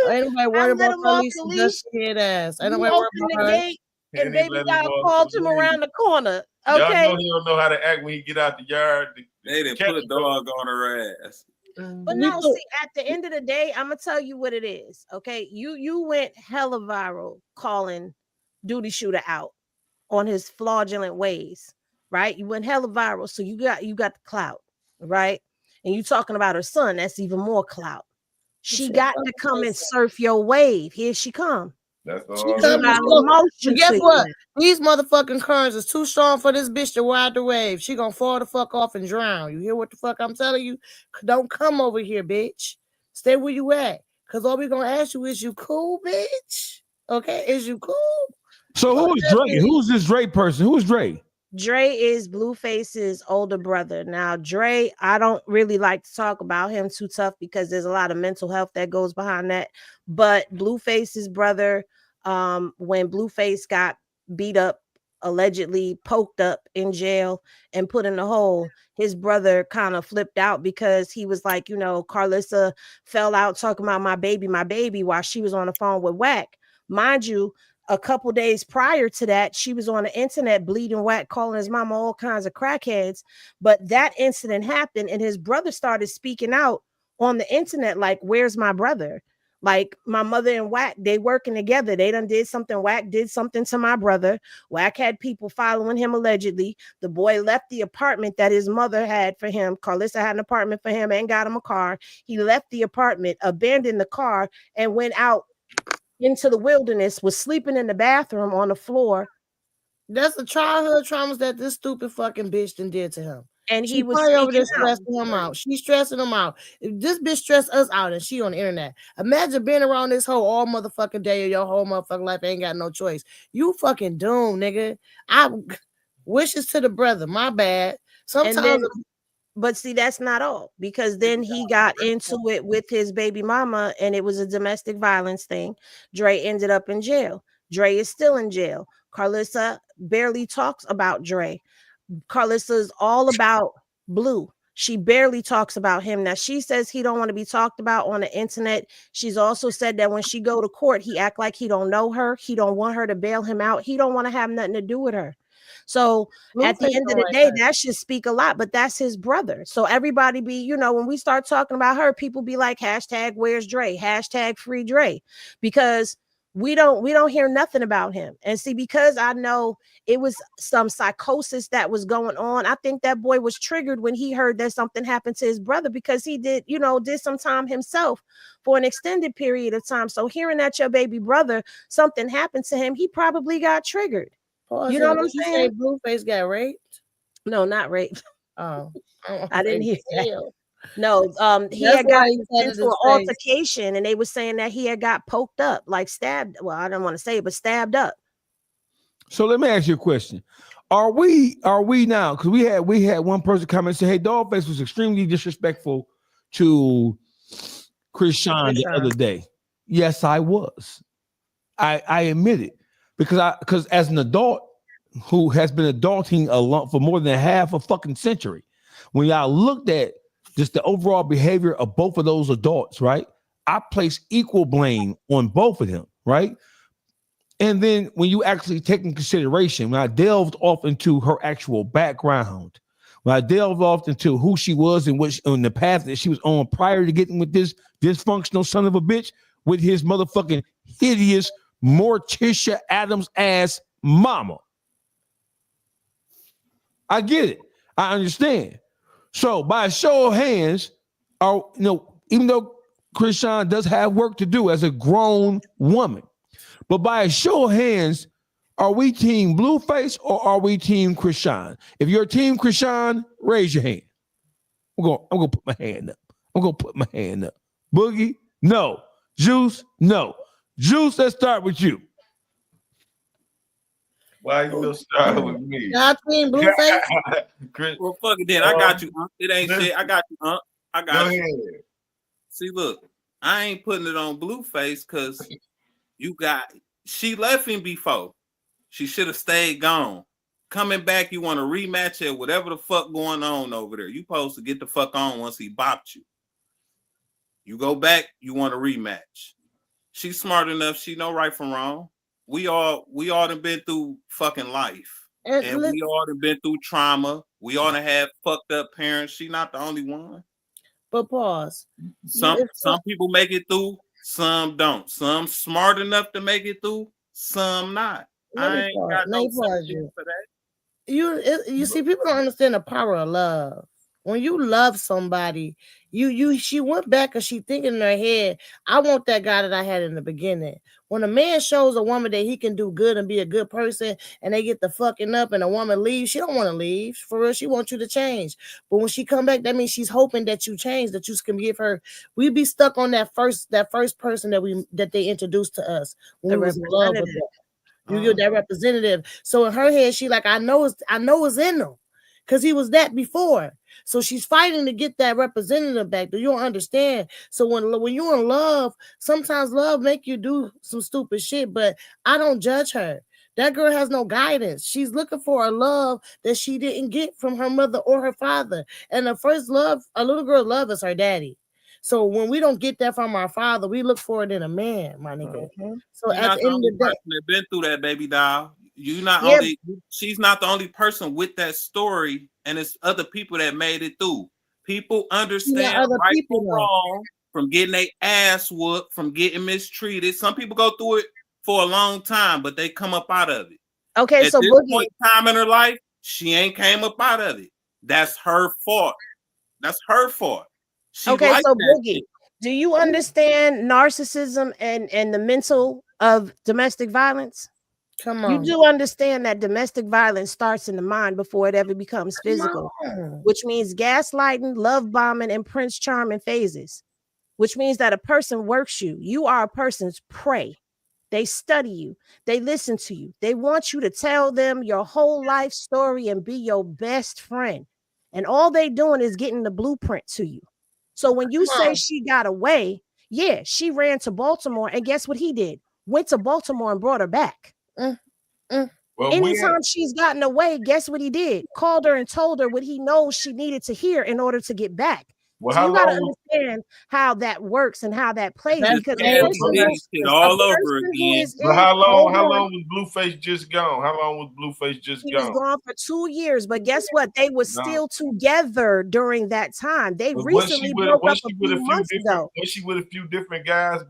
Ain't nobody worried let about him off police the and leash. dusty head ass. Ain't You nobody worried opened about the her. gate, and And he baby let him God off called the him leash. around the corner. Y'all Okay. know he don't know how to act when he get out the yard. They didn't put a dog on her ass. But no, see, at the end of the day, I'm gonna tell you what it is. Okay, you went hella viral calling Duty Shooter out on his fraudulent ways, right? You went hella viral, so you got the clout, right? And you talking about her son, that's even more clout. She got to come and surf your wave. Here she come. That's She all. come got and emotion guess to what? you. These motherfucking currents is too strong for this bitch to ride the wave. She gonna fall the fuck off and drown. You hear what the fuck I'm telling you? Don't come over here, bitch. Stay where you at. Cause all we gonna ask you is you cool, bitch? Okay, is you cool? So who is Dre? Who's this Dre person? Who's Dre? Dre is Blueface's older brother. Now, Dre, I don't really like to talk about him too tough because there's a lot of mental health that goes behind that. But Blueface's brother, when Blueface got beat up, allegedly poked up in jail and put in a hole, his brother kind of flipped out because he was like, Carlissa fell out talking about my baby while she was on the phone with Wack. Mind you, a couple days prior to that, she was on the internet bleeding Wack, calling his mama all kinds of crackheads. But that incident happened, and his brother started speaking out on the internet, like, "Where's my brother? Like, my mother and Wack, they working together. They done did something. Wack did something to my brother. Wack had people following him allegedly. The boy left the apartment that his mother had for him. Carlissa had an apartment for him and got him a car. He left the apartment, abandoned the car, and went out into the wilderness, was sleeping in the bathroom on the floor. That's the childhood traumas that this stupid fucking bitch done did to him. And he She was probably over there speaking out. stressing him out. She's stressing him out. If this bitch stressed us out and she on the internet, imagine being around this hoe all motherfucking day of your whole motherfucking life. Ain't got no choice. You fucking doomed, nigga. I wishes to the brother. My bad. Sometimes. But see, that's not all, because then he got into it with his baby mama and it was a domestic violence thing. Dre ended up in jail. Dre is still in jail. Carlissa barely talks about Dre. Carlissa is all about Blue. She barely talks about him. Now, she says he don't want to be talked about on the internet. She's also said that when she go to court, he act like he don't know her. He don't want her to bail him out. He don't want to have nothing to do with her. So at the end of the day, that should speak a lot, but that's his brother. So everybody be, when we start talking about her, people be like, hashtag where's Dre, hashtag free Dre, because we don't hear nothing about him. And see, because I know it was some psychosis that was going on, I think that boy was triggered when he heard that something happened to his brother, because he did some time himself for an extended period of time. So hearing that your baby brother, something happened to him, he probably got triggered. You know what I'm saying? Blueface got raped? No, not raped. Oh, I didn't hear that. No, he had got into an altercation, and they were saying that he had got poked up, like stabbed. Well, I don't want to say it, but stabbed up. So let me ask you a question. Are we now? Because we had one person come and say, "Hey, Dawgface was extremely disrespectful to Chris Sean the other day." Yes, I was. I admit it because as an adult who has been adulting for more than half a fucking century, when y'all looked at just the overall behavior of both of those adults, right? I place equal blame on both of them, right? And then when you actually take in consideration, when I delved off into her actual background, when I delved off into who she was and on the path that she was on prior to getting with this dysfunctional son of a bitch with his motherfucking hideous Morticia Adams ass mama. I get it. I understand. So by a show of hands, even though Krishan does have work to do as a grown woman, but by a show of hands, are we team Blueface or are we team Krishan? If you're team Krishan, raise your hand. I'm gonna put my hand up. Boogie, no. Juice, no. Juice, let's start with you. Why you gonna start with me? Y'all team Blueface? Well, fuck it then. I got you. It ain't shit. I got you. I got you. Ahead. See, look, I ain't putting it on Blueface because she left him before. She should have stayed gone. Coming back, you want to rematch it, whatever the fuck going on over there. You supposed to get the fuck on once he bopped you. You go back, you want a rematch. She's smart enough. She know right from wrong. We all done been through fucking life. And we all done been through trauma. We all done had fucked up parents. She not the only one. But pause. Some people make it through, some don't. Some smart enough to make it through, some not. I ain't got no sympathy for that. You see, people don't understand the power of love. When you love somebody, she went back because she thinking in her head, I want that guy that I had in the beginning. When a man shows a woman that he can do good and be a good person and they get the fucking up and a woman leaves, she don't want to leave. For real, she wants you to change. But when she come back, that means she's hoping that you change, that you can give her. We be stuck on that first person that they introduced to us when we was in love with them. You get that representative. So in her head, she like, I know it's in them. Because he was that before. So she's fighting to get that representative back. Do you don't understand? So when you're in love, sometimes love make you do some stupid shit, but I don't judge her. That girl has no guidance. She's looking for a love that she didn't get from her mother or her father. And the first love, a little girl's love is her daddy. So when we don't get that from our father, we look for it in a man, my nigga. So You're at not the end of the day, that been through that, baby doll. She's not the only person with that story, and it's other people that made it through. People understand right from wrong, from getting their ass whooped, from getting mistreated. Some people go through it for a long time, but they come up out of it. Okay, At so this Boogie, point in time in her life, she ain't came up out of it. That's her fault. That's her fault. Okay, so Boogie, do you understand narcissism and the mental of domestic violence? Come on. You do understand that domestic violence starts in the mind before it ever becomes physical, which means gaslighting, love bombing, and prince charming phases, which means that a person works you. You are a person's prey. They study you. They listen to you. They want you to tell them your whole life story and be your best friend. And all they doing is getting the blueprint to you. So when you say she got away, yeah, she ran to Baltimore. And guess what he did? Went to Baltimore and brought her back. Well, anytime she's gotten away, guess what he did? Called her and told her what he knows she needed to hear in order to get back. Well, so you got to understand how that works and how that plays. Because all over again. But how long was Blueface just gone? How long was Blueface just gone? He was gone for 2 years. But guess what? They were still together during that time. They recently broke up a few months ago. Was she with a few different guys?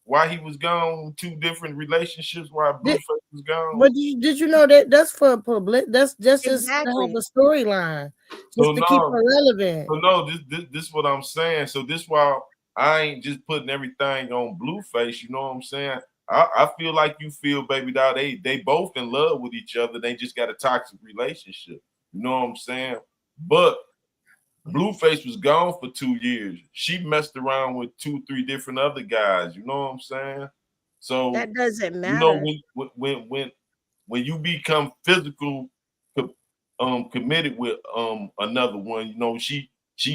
Why he was gone, 2 different relationships while Blueface was gone. But did you know that that's for public? That's just exactly. To have a storyline, just to keep her relevant. So no, this is what I'm saying. So this why I ain't just putting everything on Blueface. You know what I'm saying? I feel like you feel, baby doll. They both in love with each other. They just got a toxic relationship. You know what I'm saying? But Blueface was gone for 2 years. She messed around with 2-3 different other guys. You know what I'm saying? So that doesn't matter. You know when when you become physical committed with another one, you know, she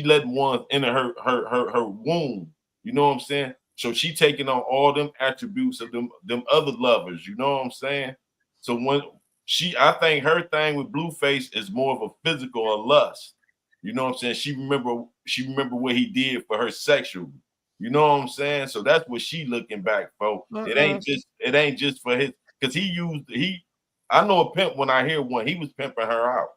let one enter her womb. You know what I'm saying? So she taking on all them attributes of them other lovers. You know what I'm saying? So when I think her thing with Blueface is more of a physical or lust. You know what I'm saying? She remember what he did for her sexually. You know what I'm saying? So that's what she looking back for. It ain't just for his, because I know a pimp when I hear one, he was pimping her out.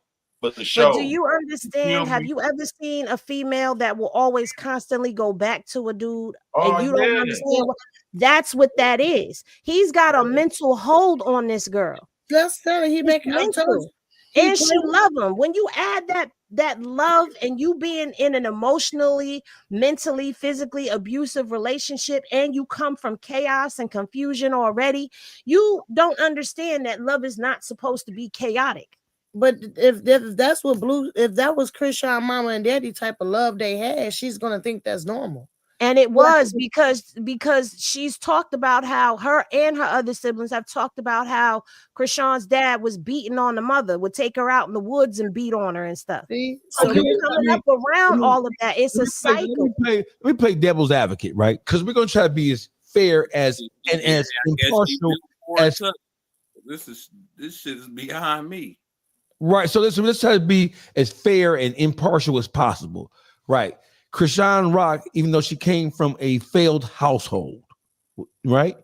But the show. But do you understand? Have you ever seen a female that will always constantly go back to a dude and you don't understand? That's what that is. He's got a mental hold on this girl. That's telling he making mental. And she love him. When you add that love and you being in an emotionally, mentally, physically abusive relationship, and you come from chaos and confusion already, you don't understand that love is not supposed to be chaotic. But if that's what if that was Krishan mama and daddy type of love they had, she's gonna think that's normal. And it was because she's talked about how her and her other siblings have talked about how Krishan's dad was beating on the mother, would take her out in the woods and beat on her and stuff. So you're coming up around all of that. It's a cycle. Let me play devil's advocate, right? Because we're gonna try to be as fair as impartial as this shit is behind me. Right. So let's try to be as fair and impartial as possible. Right. Krishan Rock, even though she came from a failed household, right?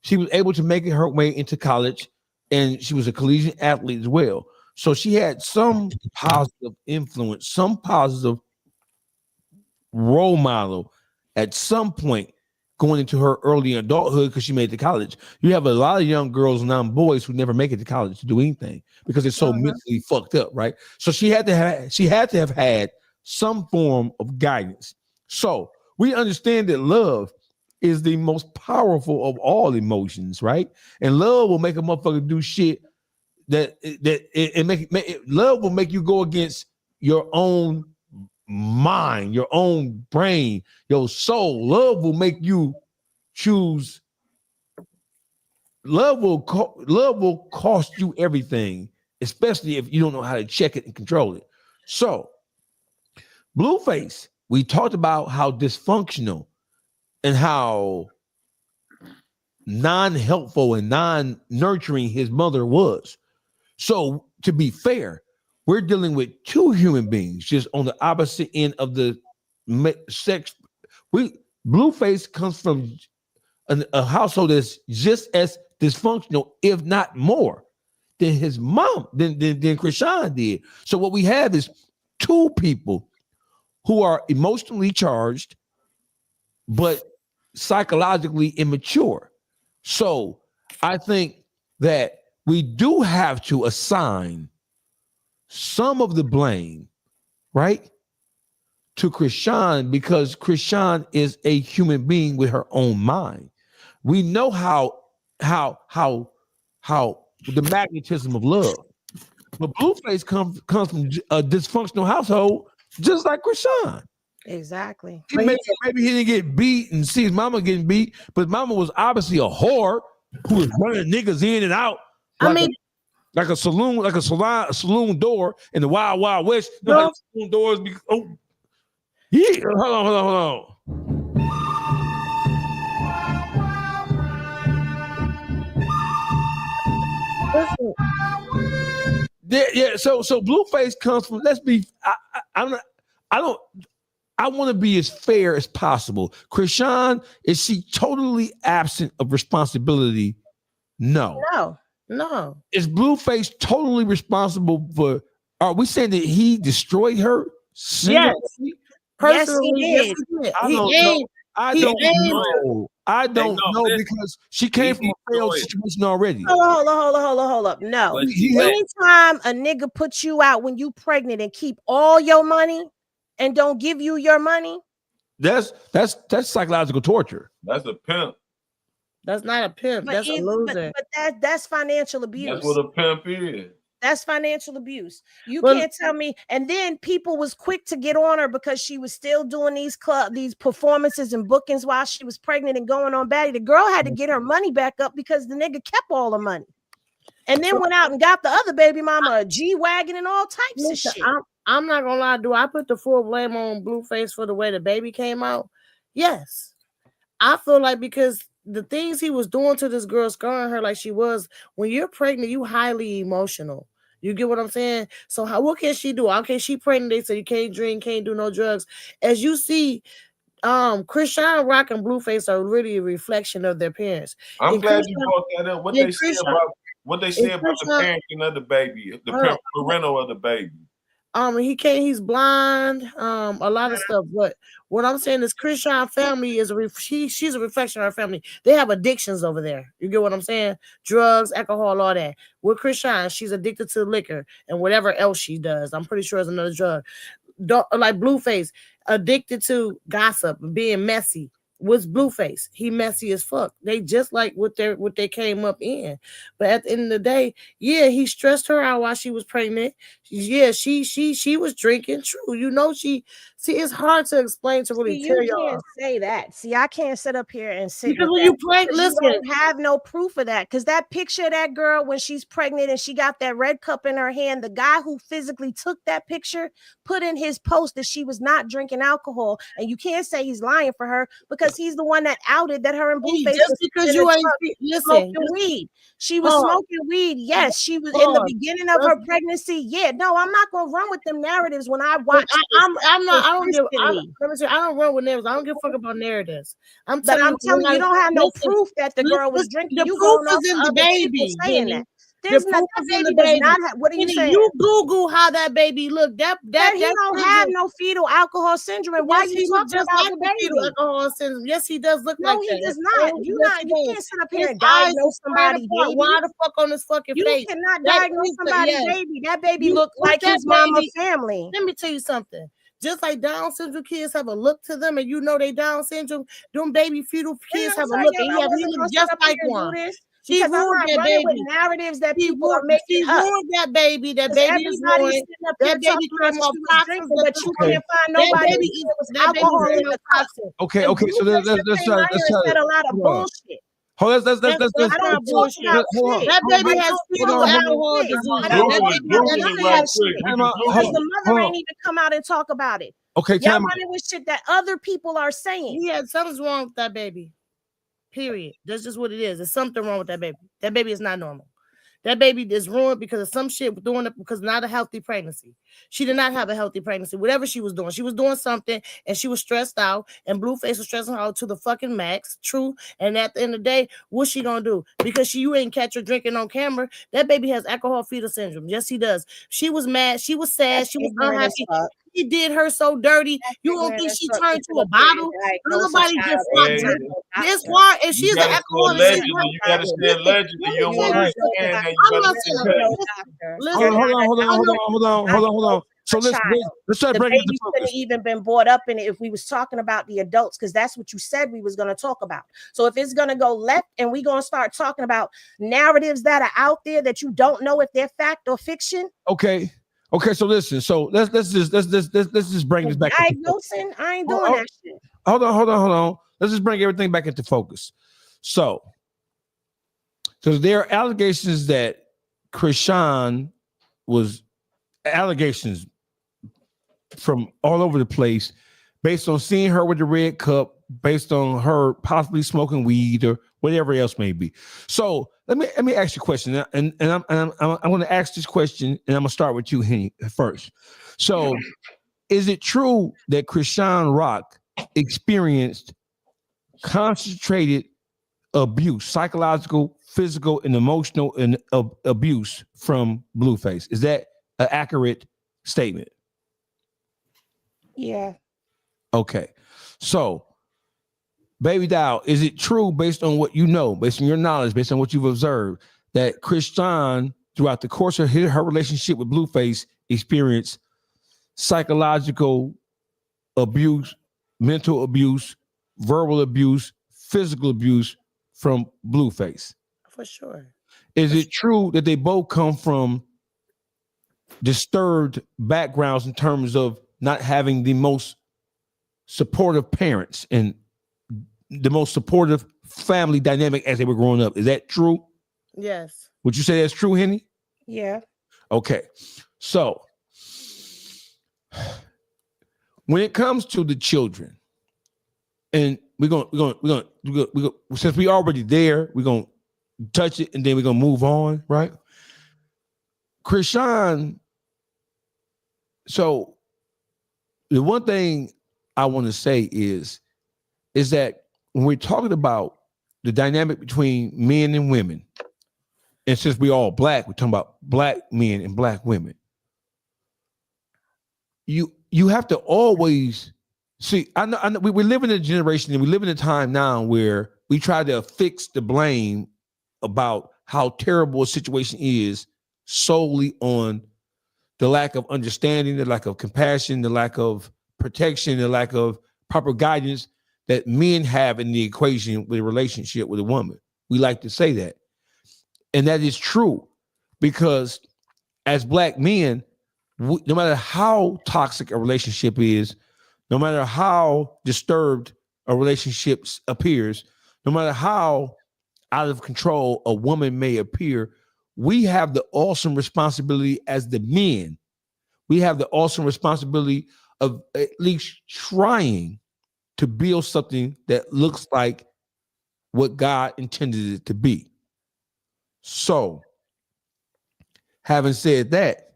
She was able to make her way into college, and she was a collegiate athlete as well. So she had some positive influence, some positive role model at some point going into her early adulthood because she made it to college. You have a lot of young girls and young boys who never make it to college to do anything because they're so mentally fucked up, right? So she had to have had some form of guidance. So we understand that love is the most powerful of all emotions, right? And love will make a motherfucker do shit love will make you go against your own mind, your own brain, your soul. Love will make you choose. Love will cost you everything, especially if you don't know how to check it and control it. So Blueface, we talked about how dysfunctional and how non-helpful and non-nurturing his mother was. So to be fair, we're dealing with two human beings just on the opposite end of the sex. Blueface comes from a household that's just as dysfunctional, if not more, than his mom, than Krishan did. So what we have is two people who are emotionally charged, but psychologically immature. So I think that we do have to assign some of the blame, right, to Krishan, because Krishan is a human being with her own mind. We know how the magnetism of love. But Blueface comes from a dysfunctional household, just like Krishan. Exactly. Maybe he didn't get beat and see his mama getting beat, but mama was obviously a whore who was running niggas in and out. Like a saloon door in the Wild Wild West. Saloon doors be yeah. Hold on. Yeah. So Blueface comes from. Let's be. I want to be as fair as possible. Krishan, is she totally absent of responsibility? No. Is Blueface totally responsible for? Are we saying that he destroyed her? Yes. Personally, yes, he did. I don't know because she came from a failed situation already. Hold up. No. Anytime a nigga puts you out when you pregnant and keep all your money and don't give you your money, that's psychological torture. That's a pimp. That's not a pimp. That's a loser. But that's financial abuse. That's what a pimp is. That's financial abuse. You can't tell me. And then people was quick to get on her because she was still doing these performances and bookings while she was pregnant and going on bad. The girl had to get her money back up because the nigga kept all the money. and then went out and got the other baby mama a G-Wagon and all types of shit. I'm not gonna lie, do I put the full blame on Blueface for the way the baby came out? Yes. I feel like because the things he was doing to this girl, scarring her like she was, when you're pregnant, you highly emotional. You get what I'm saying? So what can she do? Okay, she pregnant. They say you can't drink, can't do no drugs. As you see, Krishan Rock and Blueface are really a reflection of their parents. I'm glad you brought that up. What they say about the parenting of the baby, the parental of the baby. He's blind, a lot of stuff. But what I'm saying is Krishan family is she's a reflection of her family. They have addictions over there. You get what I'm saying? Drugs, alcohol, all that. With Krishan, she's addicted to liquor and whatever else she does. I'm pretty sure it's another drug. Like Blueface, addicted to gossip, being messy. What's Blueface? He messy as fuck. They just like what they came up in. But at the end of the day, yeah, he stressed her out while she was pregnant. Yeah, she was drinking. True, you know it's hard to explain to really tell y'all. You can't say that. See, I can't sit up here and sit because when you play, listen, you don't have no proof of that. Because that picture of that girl when she's pregnant and she got that red cup in her hand, the guy who physically took that picture put in his post that she was not drinking alcohol, and you can't say he's lying for her because he's the one that outed that her and Blueface just because you ain't smoking weed. She was smoking weed. Yes, she was in the beginning of her pregnancy. Yeah, no, I'm not gonna run with them narratives when I watch. I don't run with narratives. I don't give a fuck about narratives. I'm telling you, you don't have no proof that the girl was drinking. The proof is in the baby. Saying that. There's not that baby does not have. What are you saying? You Google how that baby looked. That he don't have no fetal alcohol syndrome. Why are you talking about the baby? Fetal alcohol syndrome. Yes, he does look like that. No, he does not. You can't sit up here and diagnose somebody's baby. Why the fuck on his fucking face? You cannot diagnose somebody's baby. That baby looked like his mama's family. Let me tell you something. Just like Down syndrome kids have a look to them, and you know they Down syndrome, them baby fetal kids have a look, and he look just like one. She ruined that baby. With narratives that people are making up. She ruined that baby. That baby is ruined. That baby came off toxic, but you can't find nobody who was alcohol in the toxic. Okay. So let's said a lot of bullshit. Hold on, let's that baby has fetal alcohol disease. Because the mother ain't even come out and talk about it. Okay, y'all running with shit that other people are saying. Yeah, something's wrong with that baby. Period. That's just what it is. There's something wrong with that baby. That baby is not normal. That baby is ruined because of some shit doing it because not a healthy pregnancy. She did not have a healthy pregnancy. Whatever she was doing something and she was stressed out and Blueface was stressing her out to the fucking max. True. And at the end of the day, what's she gonna do? Because you ain't catch her drinking on camera. That baby has alcohol fetal syndrome. Yes, he does. She was mad. She was sad. She was unhappy. He did her so dirty. You don't think she turned to a bottle? Nobody just fucked her. This why if she's an alcoholic. You gotta say allegedly. You don't want to understand that. Hold on. So let's try to bring it to focus. Could have even been brought up in it if we was talking about the adults, because that's what you said we was going to talk about. So if it's going to go left and we're going to start talking about narratives that are out there that you don't know if they're fact or fiction. Okay. So listen. So let's just bring this back. Diagnosing, I ain't doing that shit. Hold on. Let's just bring everything back into focus. So there are allegations that Krishan was allegations from all over the place based on seeing her with the red cup, based on her possibly smoking weed or whatever else may be. So let me ask you a question, and I'm going to ask this question, and I'm going to start with you, Henny, first. So, is it true that Krishan Rock experienced concentrated abuse, psychological, physical, and emotional abuse from Blueface? Is that an accurate statement? Yeah. Okay. So, Baby Dow, is it true based on what you know, based on your knowledge, based on what you've observed, that Krishan, throughout the course of her relationship with Blueface, experienced psychological abuse, mental abuse, verbal abuse, physical abuse from Blueface? For sure. Is it true that they both come from disturbed backgrounds in terms of not having the most supportive parents and the most supportive family dynamic as they were growing up? Is that true? Yes. Would you say that's true, Henny? Yeah. Okay. So when it comes to the children, and we're gonna since we already there, we're gonna touch it and then we're gonna move on, right? Krishan. So the one thing I want to say is that when we're talking about the dynamic between men and women, and since we all black, we're talking about black men and black women. You have to always see. I know we live in a generation and we live in a time now where we try to fix the blame about how terrible a situation is solely on the lack of understanding, the lack of compassion, the lack of protection, the lack of proper guidance that men have in the equation with a relationship with a woman. We like to say that. And that is true because as black men, no matter how toxic a relationship is, no matter how disturbed a relationship appears, no matter how out of control a woman may appear, we have the awesome responsibility as the men. We have the awesome responsibility of at least trying to build something that looks like what God intended it to be. So, having said that,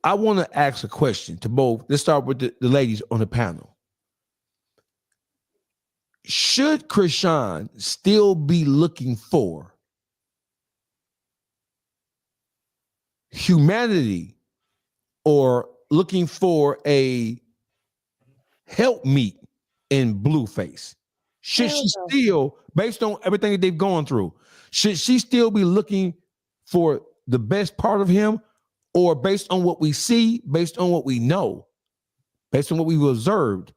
I want to ask a question to both. Let's start with the ladies on the panel. Should Krishan still be looking for humanity or looking for a helpmeet in Blueface? Should she still, based on everything that they've gone through, should she still be looking for the best part of him? Or based on what we see, based on what we know, based on what we've observed,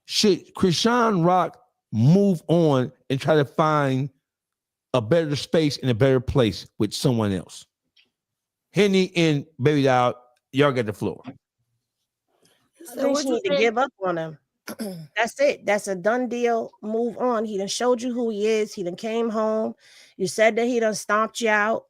should Krishan Rock move on and try to find a better space and a better place with someone else? Henny and Baby Doll, y'all get the floor. I think she need to give up on him. That's it. That's a done deal. Move on. He done showed you who he is. He done came home. You said that he done stomped you out.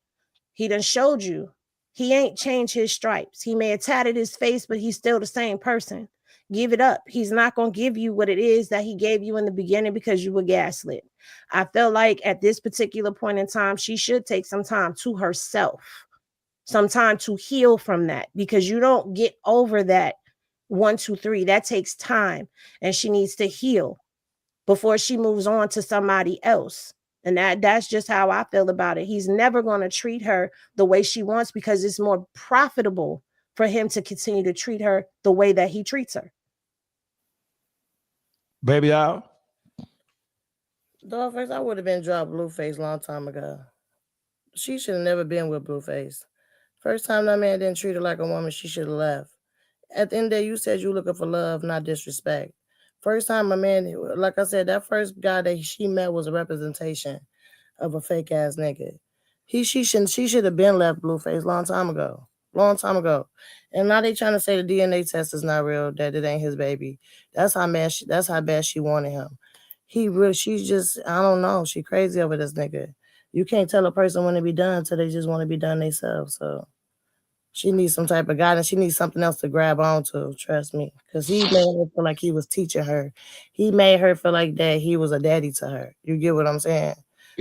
He done showed you. He ain't changed his stripes. He may have tatted his face, but he's still the same person. Give it up. He's not going to give you what it is that he gave you in the beginning because you were gaslit. I feel like at this particular point in time, she should take some time to herself, some time to heal from that, because you don't get over that 1, 2, 3. That takes time, and she needs to heal before she moves on to somebody else. And that's just how I feel about it. He's never going to treat her the way she wants because it's more profitable for him to continue to treat her the way that he treats her. Baby Doll? Dawgface, I would have been dropped Blueface a long time ago. She should have never been with Blueface. First time that man didn't treat her like a woman, she should have left. At the end of the day, you said you looking for love, not disrespect. First time a man, like I said, that first guy that she met was a representation of a fake ass nigga. She should have been left Blueface long time ago. And now they trying to say the DNA test is not real, that it ain't his baby. That's how bad she wanted him. She's just, I don't know. She crazy over this nigga. You can't tell a person when to be done until they just want to be done themselves. So she needs some type of guidance. She needs something else to grab onto, trust me. Because he made her feel like he was teaching her. He made her feel like that he was a daddy to her. You get what I'm saying?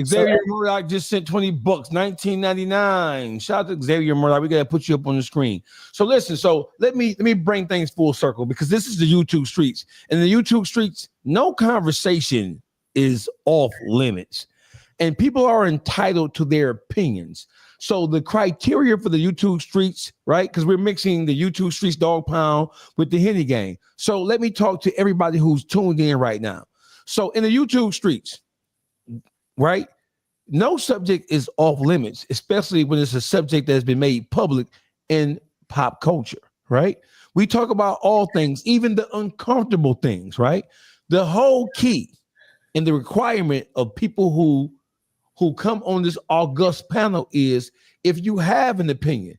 Xavier Murdoch just sent $20, $19.99. Shout out to Xavier Murdoch. We gotta put you up on the screen. So listen, let me bring things full circle because this is the YouTube streets. In the YouTube streets, no conversation is off limits. And people are entitled to their opinions. So the criteria for the YouTube streets, right? Because we're mixing the YouTube streets dog pound with the Henny gang. So let me talk to everybody who's tuned in right now. So in the YouTube streets, right? No subject is off limits, especially when it's a subject that has been made public in pop culture, right? We talk about all things, even the uncomfortable things, right? The whole key and the requirement of people who come on this august panel is if you have an opinion,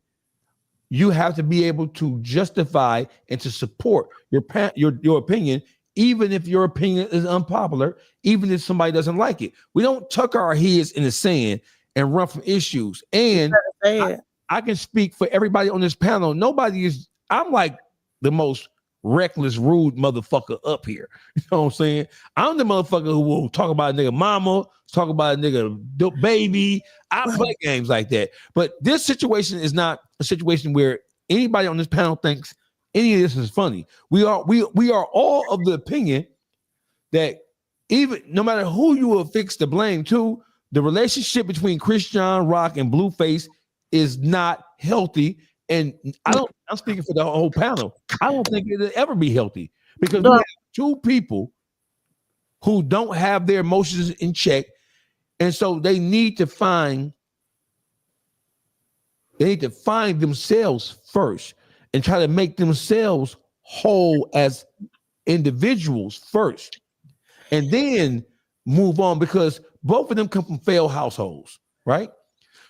you have to be able to justify and to support your opinion, even if your opinion is unpopular, even if somebody doesn't like it. We don't tuck our heads in the sand and run from issues. And I can speak for everybody on this panel. I'm like the most reckless, rude motherfucker up here. You know what I'm saying? I'm the motherfucker who will talk about a nigga mama, talk about a nigga baby. I play games like that. But this situation is not a situation where anybody on this panel thinks any of this is funny. We are all of the opinion that even no matter who you will fix the blame to, the relationship between Christian, Rock, and Blueface is not healthy. And I'm speaking for the whole panel. I don't think it'll ever be healthy because we have two people who don't have their emotions in check. And so they need to find themselves first and try to make themselves whole as individuals first. And then move on, because both of them come from failed households, right?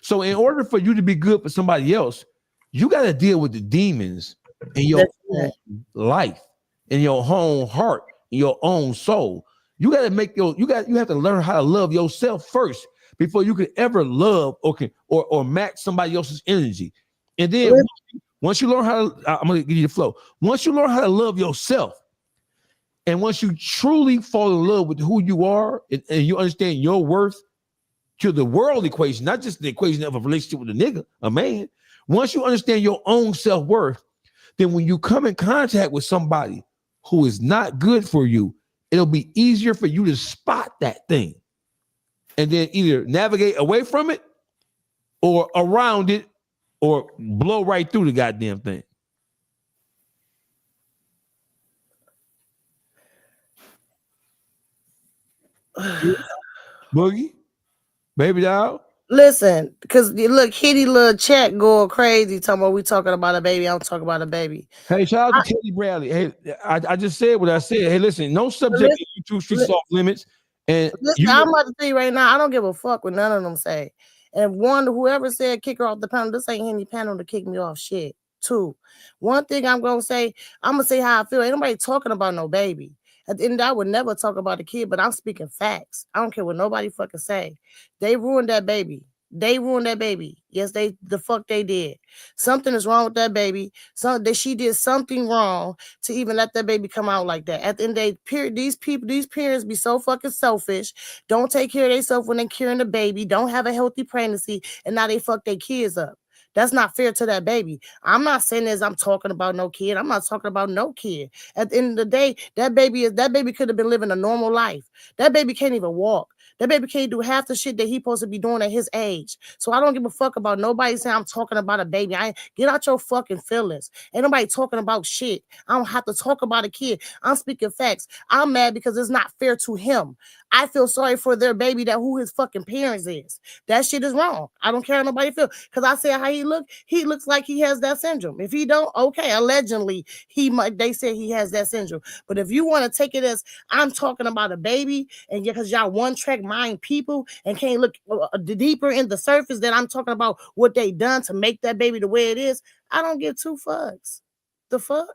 So in order for you to be good for somebody else, you got to deal with the demons in your own life, in your own heart, in your own soul. You got to you have to learn how to love yourself first before you can ever love or match somebody else's energy. And then once you learn how to, I'm going to give you the flow. Once you learn how to love yourself, and once you truly fall in love with who you are and you understand your worth to the world equation, not just the equation of a relationship with a nigga, a man. Once you understand your own self-worth, then when you come in contact with somebody who is not good for you, it'll be easier for you to spot that thing and then either navigate away from it or around it or blow right through the goddamn thing. Boogie, baby doll. Listen, because look, Hitty little chat going crazy talking about we talking about a baby. I'm talking about a baby. Hey, shout out to Teddy Bradley. Hey, I just said what I said. Hey, listen, no subject in YouTube streets off limits. And listen, I'm about to tell you right now, I don't give a fuck what none of them say. And whoever said kick her off the panel, this ain't any panel to kick me off shit. Two, one thing I'm gonna say how I feel. Ain't nobody talking about no baby. At the end, I would never talk about the kid, but I'm speaking facts. I don't care what nobody fucking say. They ruined that baby. Yes, they did. Something is wrong with that baby. She did something wrong to even let that baby come out like that. At the end of the day, these parents be so fucking selfish. Don't take care of themselves when they're carrying the baby. Don't have a healthy pregnancy, and now they fuck their kids up. That's not fair to that baby. I'm not saying this. I'm talking about no kid. I'm not talking about no kid. At the end of the day, that baby could have been living a normal life. That baby can't even walk. That baby can't do half the shit that he's supposed to be doing at his age. So I don't give a fuck about nobody saying I'm talking about a baby. Get out your fucking feelings. Ain't nobody talking about shit. I don't have to talk about a kid. I'm speaking facts. I'm mad because it's not fair to him. I feel sorry for their baby who his fucking parents is. That shit is wrong. I don't care how nobody feel. Because I said how he looks like he has that syndrome. If he don't, okay, allegedly they say he has that syndrome. But if you want to take it as I'm talking about a baby, and because y'all one track mind people and can't look deeper in the surface that I'm talking about what they done to make that baby the way it is, I don't give two fucks. The fuck?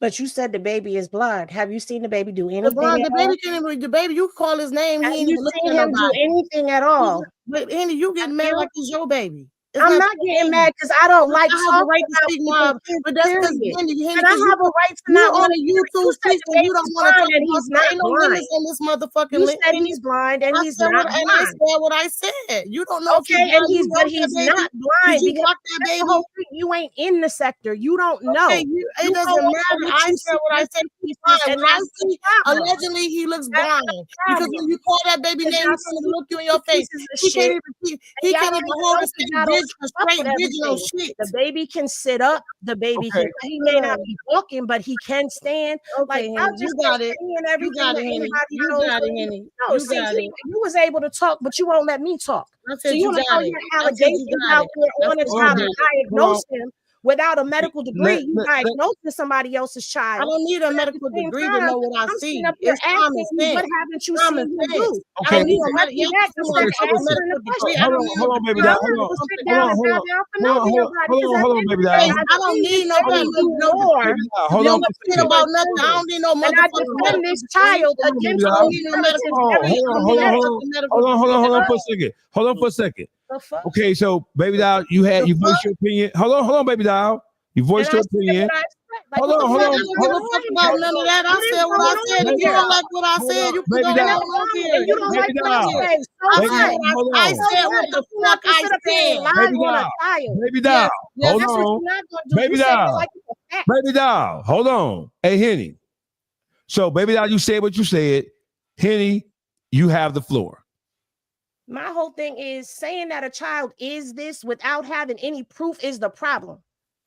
But you said the baby is blind. Have you seen the baby do anything? The baby, you call his name. Have you seen him do anything at all? But Andy, you getting mad like it's your baby. I'm not getting mad because I don't like talking about people. But that's because I have a right to not want to YouTube streets and you don't want to talk about he's not blind in this motherfucking list. You said he's blind and he's not blind. And I said what I said. You don't know. Okay, and he's not blind because you ain't in the sector. You don't know. It doesn't matter. I said what I said. He's blind. Allegedly, he looks blind because when you call that baby name, he's gonna look you in your face. He can't even hold us together. The baby can sit up. The baby can. He may not be walking, but he can stand. Okay, like, you got it. You got it, Henny. You got it, Henny. No, see, you was able to talk, but you won't let me talk. So you want to call your allegations out there on a child and diagnose him without a medical degree. You diagnosing somebody else's child. I don't need a medical degree to know what I see. It's common sense. What haven't you seen him do? Okay. Hold on, baby. Hold on, baby. I don't need nobody to know. Hold on. About nothing. I don't need no motherfucker. And this child against Hold on for a second. Hold on for a second. The fuck? Okay, so baby doll, you voiced your opinion. Hold on, baby doll. You voiced your opinion. Hold on. I don't give a fuck about none of that. I said what I said. If you don't like what I said, you can go on here. You don't like what I said. I said what the fuck I said. Baby doll. Hold on. Baby doll. Hold on. Hey, Henny. So, baby doll, you said what you said. Henny, you have the floor. My whole thing is saying that a child is this without having any proof is the problem.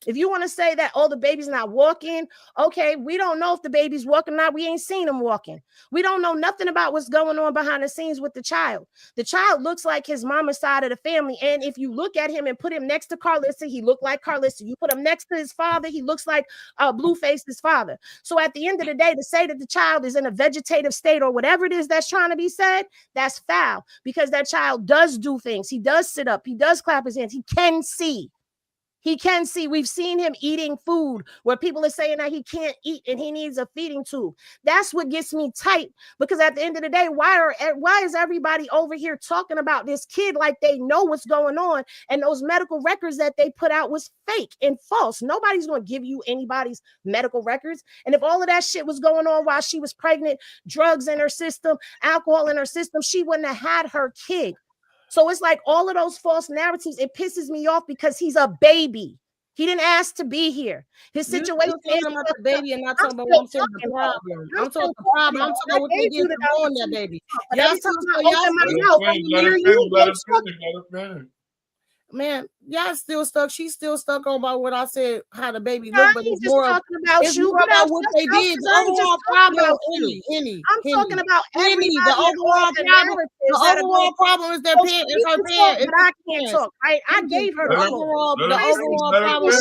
If you want to say that, oh, the baby's not walking, okay, we don't know if the baby's walking or not. We ain't seen him walking. We don't know nothing about what's going on behind the scenes with the child. The child looks like his mama's side of the family. And if you look at him and put him next to Carlissa, he looked like Carlissa. You put him next to his father, he looks like Blueface's father. So at the end of the day, to say that the child is in a vegetative state or whatever it is that's trying to be said, that's foul, because that child does do things. He does sit up. He does clap his hands. He can see. He can see. We've seen him eating food where people are saying that he can't eat and he needs a feeding tube. That's what gets me tight, because at the end of the day, why is everybody over here talking about this kid like they know what's going on, and those medical records that they put out was fake and false? Nobody's going to give you anybody's medical records. And if all of that shit was going on while she was pregnant, drugs in her system, alcohol in her system, she wouldn't have had her kid. So it's like all of those false narratives, it pisses me off because he's a baby. He didn't ask to be here. His situation is about the baby and not talking about what I'm saying the problem. I'm talking the problem. I'm talking about what they did to on that baby. Man, y'all still stuck. She's still stuck on about what I said, how the baby looked, but it's more about what they did. The overall problem, I'm talking about everybody. The overall problem is their parents. It's her parents. But I can't talk. Right? I gave her the overall problem.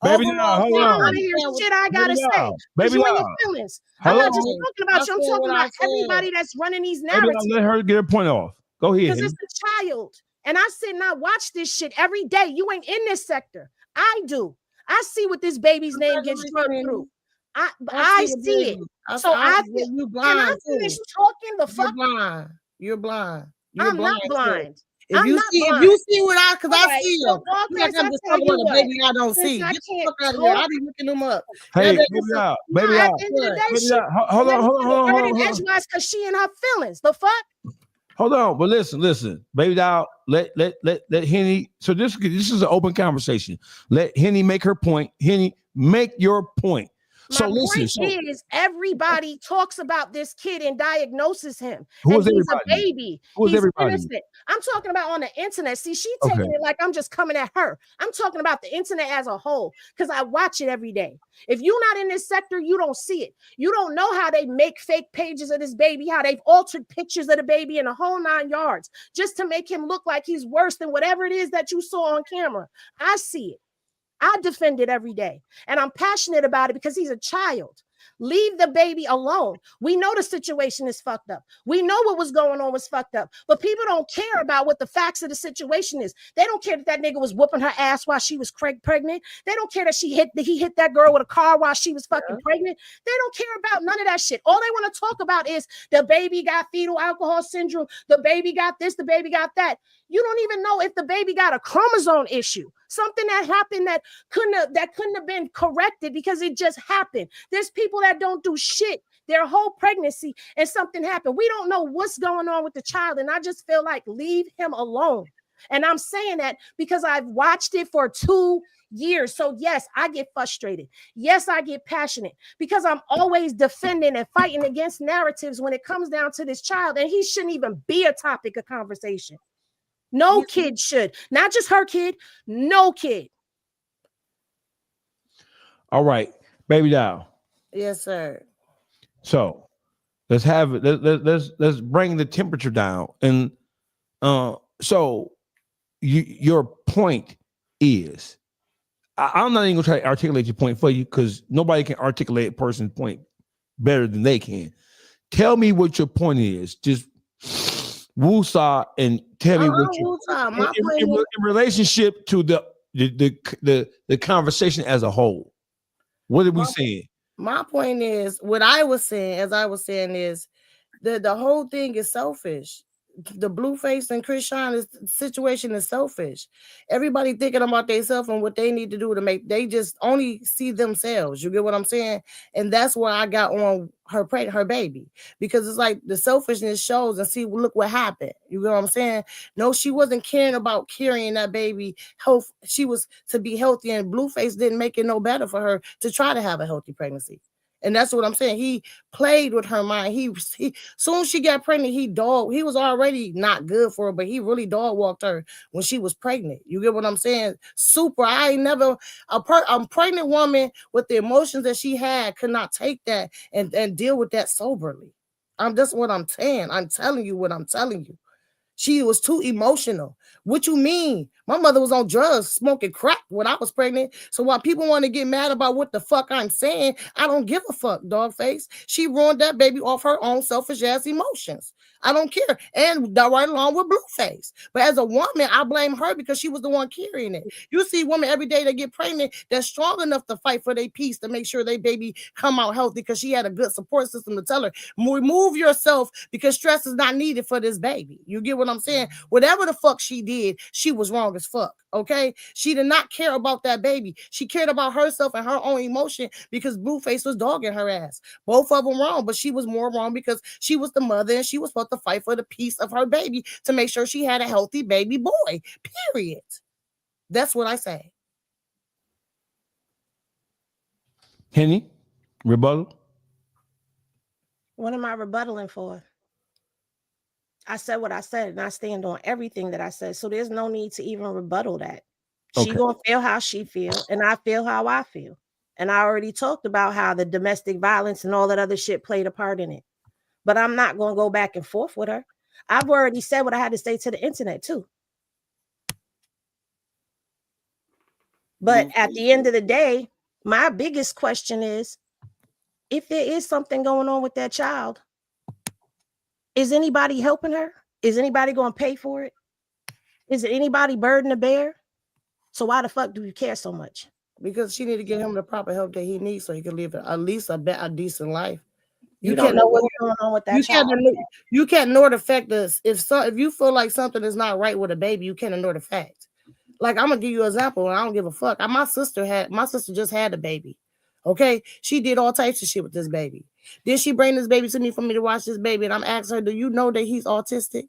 Baby, hold on. Shit, I gotta say. Baby, you and your feelings. I'm not just talking about you. I'm talking about everybody that's running these narratives. Let her get her point off. Go ahead. Because it's a child. And I sit and I watch this shit every day. You ain't in this sector. I do. I see what this baby's name gets drugged through. I see it. So I feel, can I finish talking the fuck? You're blind. I'm not blind. If you see what I, because I see them. I'm just talking about the baby I don't see. Get the fuck out of here. I'll be looking them up. Hey, baby out. Hold on. Because she in her feelings. The fuck? Hold on, but listen, baby doll. Let Henny. So this is an open conversation. Let Henny make her point. Henny, make your point. My point is everybody talks about this kid and diagnoses him. Who's and he's everybody? A baby. Who's he's everybody? Innocent. I'm talking about on the internet. See, she's taking it like I'm just coming at her. I'm talking about the internet as a whole because I watch it every day. If you're not in this sector, you don't see it. You don't know how they make fake pages of this baby, how they've altered pictures of the baby in the whole 9 yards just to make him look like he's worse than whatever it is that you saw on camera. I see it. I defend it every day, and I'm passionate about it because he's a child. Leave the baby alone. We know the situation is fucked up. We know what was going on was fucked up, but people don't care about what the facts of the situation is. They don't care that nigga was whooping her ass while she was pregnant. They don't care that he hit that girl with a car while she was fucking pregnant. They don't care about none of that shit. All they want to talk about is the baby got fetal alcohol syndrome. The baby got this, the baby got that. You don't even know if the baby got a chromosome issue, something that happened that couldn't have been corrected because it just happened. There's people that don't do shit their whole pregnancy and something happened. We don't know what's going on with the child, and I just feel like leave him alone. And I'm saying that because I've watched it for 2 years. So yes, I get frustrated. Yes, I get passionate because I'm always defending and fighting against narratives when it comes down to this child, and he shouldn't even be a topic of conversation. No kid should. Not just her kid. No kid. All right, baby doll. Yes, sir. So let's have it. Let's bring the temperature down. And so your point is, I'm not even gonna try to articulate your point for you because nobody can articulate a person's point better than they can. Tell me what your point is. Just woosah and tell me what you in relationship to the conversation as a whole. What are we saying? My point is, what I was saying, as I was saying, is the whole thing is selfish. the Blueface and Chris Sean situation is selfish. Everybody thinking about themselves and what they need to do to make, they just only see themselves. You get what I'm saying? And that's where I got on her baby, because it's like the selfishness shows, and see, look what happened. You get what I'm saying? No, she wasn't caring about carrying that baby health. She was to be healthy, and Blueface didn't make it no better for her to try to have a healthy pregnancy. And that's what I'm saying. He played with her mind. He soon as she got pregnant, he was already not good for her, but he really dog walked her when she was pregnant. You get what I'm saying? Super. I ain't never a pregnant woman with the emotions that she had could not take that and deal with that soberly. That's what I'm saying. I'm telling you what I'm telling you. She was too emotional. What you mean? My mother was on drugs, smoking crack when I was pregnant. So while people want to get mad about what the fuck I'm saying, I don't give a fuck, Dawgface. She ruined that baby off her own selfish ass emotions. I don't care. And right along with Blueface. But as a woman, I blame her because she was the one carrying it. You see women every day that get pregnant that's strong enough to fight for their peace, to make sure their baby come out healthy, because she had a good support system to tell her, remove yourself because stress is not needed for this baby. You get what I'm saying? Whatever the fuck she did, she was wrong as fuck. Okay? She did not care about that baby. She cared about herself and her own emotion because Blueface was dogging her ass. Both of them wrong, but she was more wrong because she was the mother and she was supposed to fight for the peace of her baby to make sure she had a healthy baby boy. Period. That's what I say. Henny, rebuttal. What am I rebuttaling for? I said what I said, and I stand on everything that I said. So there's no need to even rebuttal that. She gonna feel how she feel, and I feel how I feel. And I already talked about how the domestic violence and all that other shit played a part in it. But I'm not gonna go back and forth with her. I've already said what I had to say to the internet too. But at the end of the day, my biggest question is, if there is something going on with that child, is anybody helping her? Is anybody going to pay for it? Is it anybody burden to bear? So why the fuck do you care so much? Because she need to get him the proper help that he needs so he can live at least a decent life. You don't know what's going on with that child. You can't ignore the fact that if you feel like something is not right with a baby, you can't ignore the fact. Like, I'm gonna give you an example, and I don't give a fuck. My sister just had a baby. Okay, she did all types of shit with this baby. Then she bring this baby to me for me to watch this baby, and I'm asking her, do you know that he's autistic?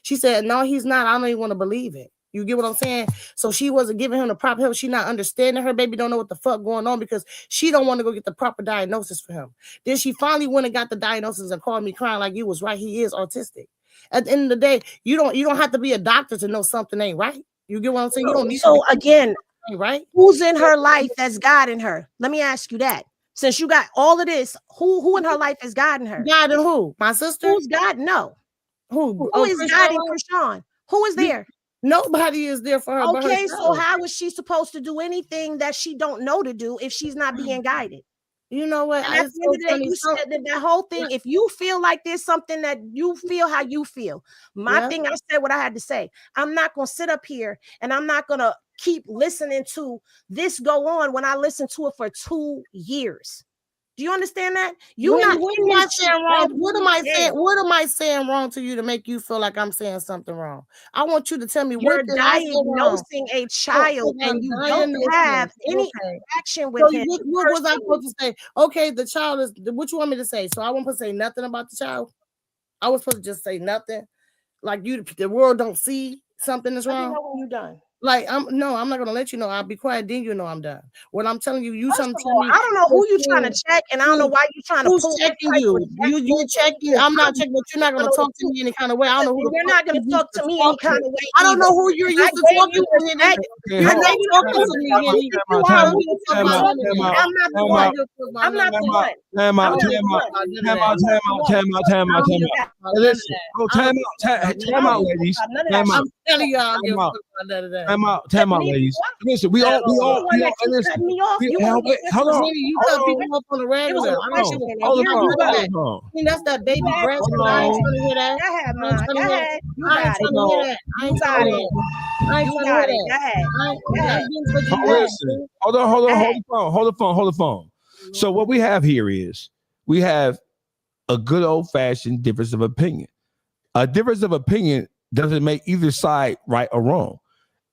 She said, no, he's not. I don't even want to believe it. You get what I'm saying? So she wasn't giving him the proper help. She not understanding her baby, don't know what the fuck going on because she don't want to go get the proper diagnosis for him. Then she finally went and got the diagnosis and called me crying like, you was right, he is autistic. At the end of the day, you don't have to be a doctor to know something ain't right. You get what I'm saying? You don't need so again, right? Who's in her life that's guiding her? Let me ask you that. Since you got all of this, who in her life is guiding her? Guiding who? My sister? Who's guiding? No. Who is guiding Krishan? Who is there? Nobody is there for her. Okay, so how is she supposed to do anything that she don't know to do if she's not being guided? You know what? And at the end of the day, you said that whole thing. If you feel like there's something that you feel how you feel, my thing, I said what I had to say. I'm not gonna sit up here and I'm not gonna keep listening to this go on when I listened to it for 2 years. Do you understand that? What am I saying wrong? What am I saying wrong to you to make you feel like I'm saying something wrong? I want you to tell me you're diagnosing a child and you don't have any action with him. What was I supposed to say? Okay, the child is what you want me to say? So I wasn't supposed to say nothing about the child. I was supposed to just say nothing. Like the world don't see something is wrong. When you done. Like I'm not gonna let you know. I'll be quiet. Then you know I'm done. What I'm telling you, I don't know who you trying to check, and I don't know why you trying to who's checking you. You checking. I'm not checking, but you're not gonna talk to me any kind of way. I don't know who you're not gonna talk to me any kind of way. I don't know who you're used to talking to. You're not talking to me. I'm not the one. Time out. Time out, ladies. I'm telling y'all. Time out, ladies. Listen, we all. Hold on. You cut people up on the regular. That's that baby breast. I ain't trying to hear that. I ain't trying to hear that. I ain't trying to hear that. Hold the phone. So what we have here is we have a good old-fashioned difference of opinion. A difference of opinion doesn't make either side right or wrong.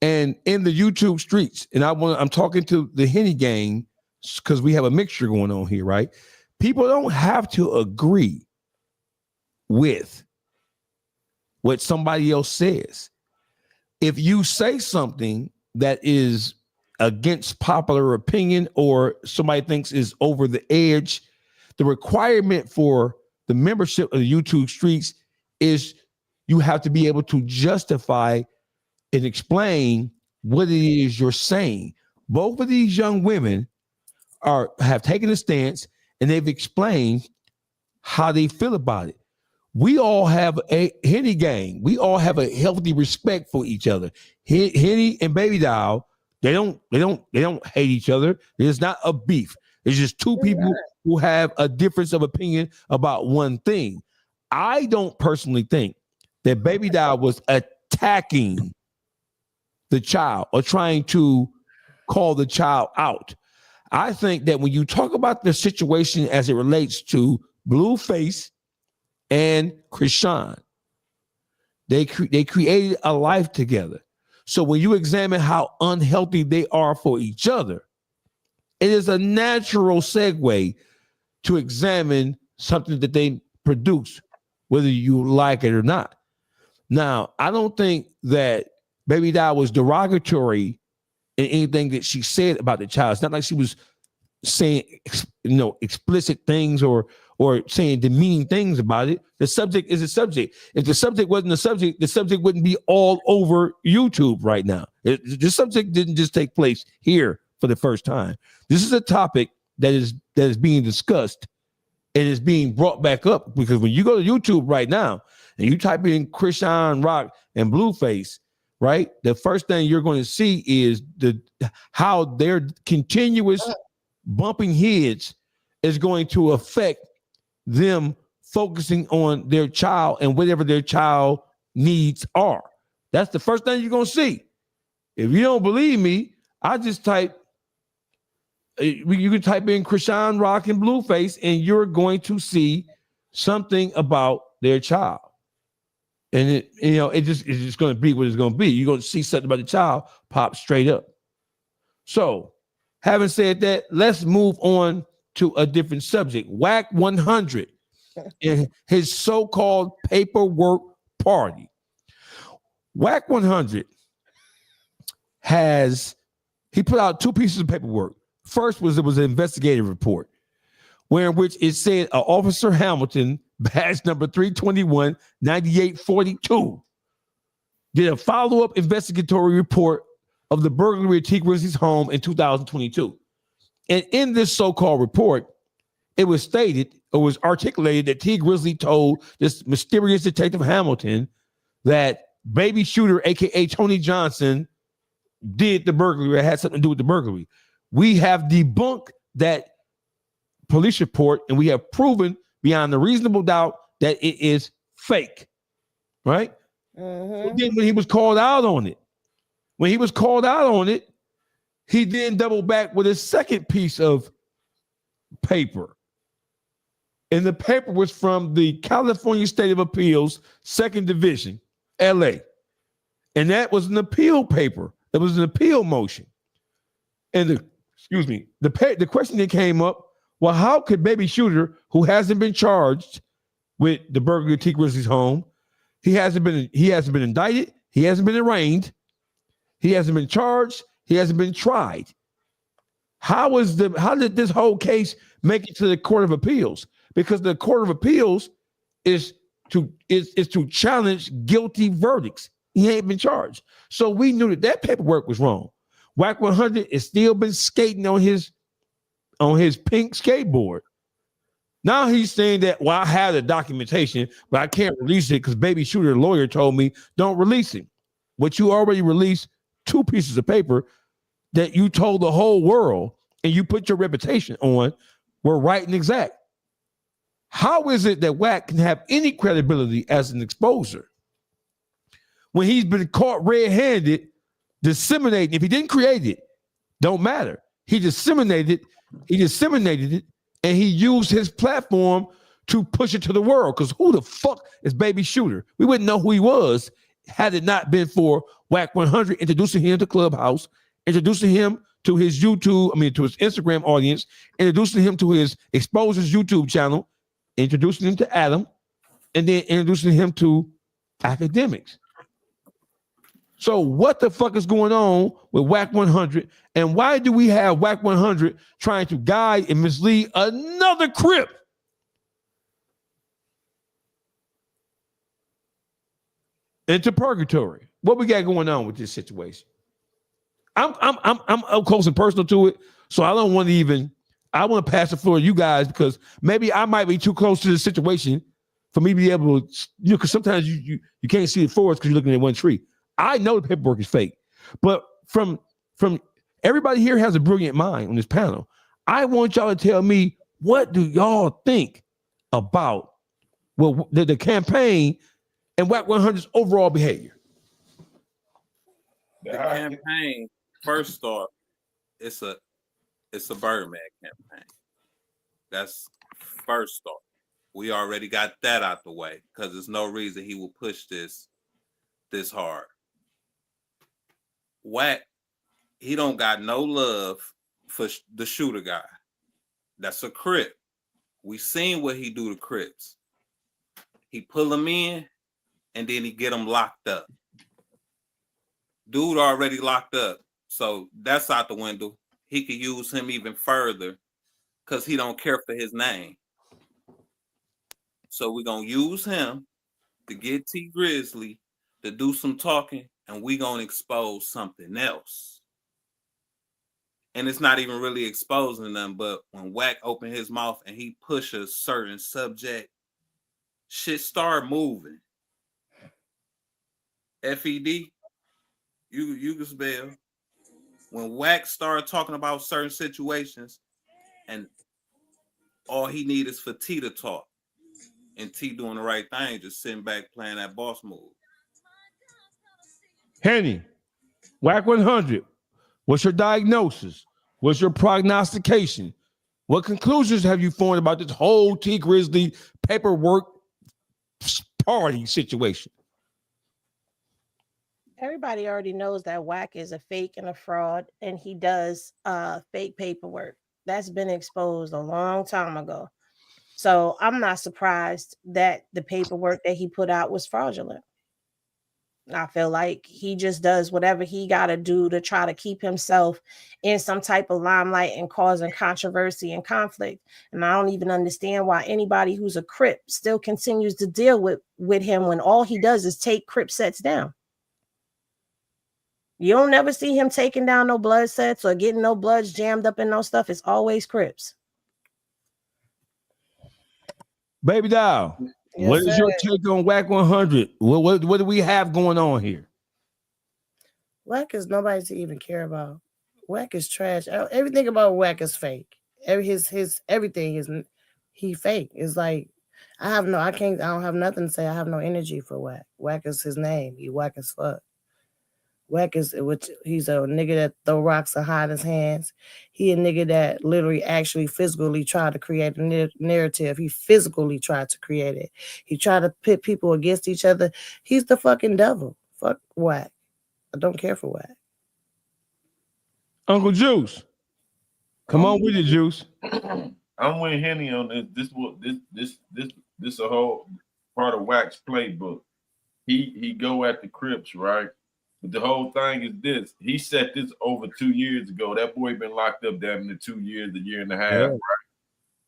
And in the YouTube streets, and I'm talking to the Henny gang because we have a mixture going on here, right? People don't have to agree with what somebody else says. If you say something that is against popular opinion or somebody thinks is over the edge, the requirement for the membership of the YouTube streets is you have to be able to justify and explain what it is you're saying. Both of these young women have taken a stance and they've explained how they feel about it. We all have a Henny gang. We all have a healthy respect for each other. Henny and Baby Doll, they don't hate each other. There's not a beef. It's just two people who have a difference of opinion about one thing. I don't personally think that Baby Doll was attacking the child or trying to call the child out. I think that when you talk about the situation as it relates to Blueface and Krishan, they created a life together. So when you examine how unhealthy they are for each other, it is a natural segue to examine something that they produce, whether you like it or not. Now, I don't think that Baby Doll was derogatory in anything that she said about the child. It's not like she was saying, explicit things or saying demeaning things about it. The subject is a subject. If the subject wasn't a subject, the subject wouldn't be all over YouTube right now. The subject didn't just take place here for the first time. This is a topic that is being discussed and is being brought back up, because when you go to YouTube right now and you type in Krishan Rock and Blueface, right, the first thing you're going to see is how their continuous bumping heads is going to affect them focusing on their child and whatever their child needs are. That's the first thing you're going to see. If you don't believe me, I just you can type in Krishan Rock and Blueface and you're going to see something about their child. And it's just going to be what it's going to be. You're going to see something about the child pop straight up. So, having said that, let's move on to a different subject. Wack 100 and his so-called paperwork party. Wack 100 he put out two pieces of paperwork. First was an investigative report, in which it said Officer Hamilton, badge number 321-9842, did a follow-up investigatory report of the burglary at T. Grizzly's home in 2022. And in this so-called report, it was stated or was articulated that T. Grizzly told this mysterious Detective Hamilton that baby shooter, aka Tony Johnson, did the burglary, had something to do with the burglary. We have debunked that police report, and we have proven beyond a reasonable doubt that it is fake, right? So then when he was called out on it, he then doubled back with a second piece of paper. And the paper was from the California State of Appeals, 2nd Division, LA. And that was an appeal paper. That was an appeal motion. And the question that came up, well, how could baby shooter, who hasn't been charged with the burglary at T. Grizzly's home, he hasn't been indicted, he hasn't been arraigned, he hasn't been charged, he hasn't been tried. How did this whole case make it to the Court of Appeals? Because the Court of Appeals is to challenge guilty verdicts. He ain't been charged. So we knew that paperwork was wrong. Wack 100 has still been skating on his pink skateboard. Now he's saying that, well, I have the documentation, but I can't release it because baby shooter lawyer told me don't release it. But you already released two pieces of paper that you told the whole world and you put your reputation on were right and exact. How is it that Wack can have any credibility as an exposer when he's been caught red-handed disseminating? If he didn't create it, don't matter. He disseminated it, and he used his platform to push it to the world. Because who the fuck is Baby Shooter? We wouldn't know who he was had it not been for Wack 100 introducing him to Clubhouse, introducing him to his YouTube, to his Instagram audience, introducing him to his Exposures YouTube channel, introducing him to Adam, and then introducing him to Akademiks. So what the fuck is going on with Wack 100? And why do we have Wack 100 trying to guide and mislead another Crip? Into purgatory. What we got going on with this situation? I'm up close and personal to it, so I don't want to even. I want to pass the floor to you guys because maybe I might be too close to the situation for me to be able to, because sometimes you can't see the forest because you're looking at one tree. I know the paperwork is fake, but from everybody here has a brilliant mind on this panel. I want y'all to tell me, what do y'all think about the campaign and Wack 100's overall behavior? The campaign, first off, it's a Birdman campaign. That's first off. We already got that out the way because there's no reason he will push this hard. Wack, he don't got no love for the shooter guy. That's a Crip. We seen what he do to Crips. He pull them in and then he get them locked up. Dude already locked up, so that's out the window. He could use him even further because he don't care for his name. So we're going to use him to get T Grizzly to do some talking, and we're going to expose something else. And it's not even really exposing them, but when Wack open his mouth and he push a certain subject, shit start moving. FED, you can spell. When Wack started talking about certain situations, and all he need is for T to talk, and T doing the right thing, just sitting back playing that boss move. Henny, Wack 100, what's your diagnosis? What's your prognostication? What conclusions have you formed about this whole T Grizzly paperwork party situation? Everybody already knows that Wack is a fake and a fraud, and he does fake paperwork. That's been exposed a long time ago. So I'm not surprised that the paperwork that he put out was fraudulent. I feel like he just does whatever he got to do to try to keep himself in some type of limelight and causing controversy and conflict. And I don't even understand why anybody who's a Crip still continues to deal with him when all he does is take Crip sets down. You don't never see him taking down no blood sets or getting no bloods jammed up in no stuff. It's always Crips. Baby doll, Yes, what is sir. your take on Wack 100? What do we have going on here? Wack is nobody to even care about. Wack is trash. Everything about Wack is fake. His everything is he fake. It's like I don't have nothing to say. I have no energy for Wack. Wack is his name. He Wack as fuck. Wack he's a nigga that throw rocks and hide his hands. He a nigga that literally actually physically tried to create a narrative. He physically tried to create it. He tried to pit people against each other. He's the fucking devil. Fuck Wack. I don't care for Wack. Uncle Juice, come on with it, Juice. I'm with Henny on this. This a whole part of Wack's playbook. He go at the Crips, right? But the whole thing is this. He set this over 2 years ago. That boy been locked up damn near 2 years, a year and a half, Yeah. right?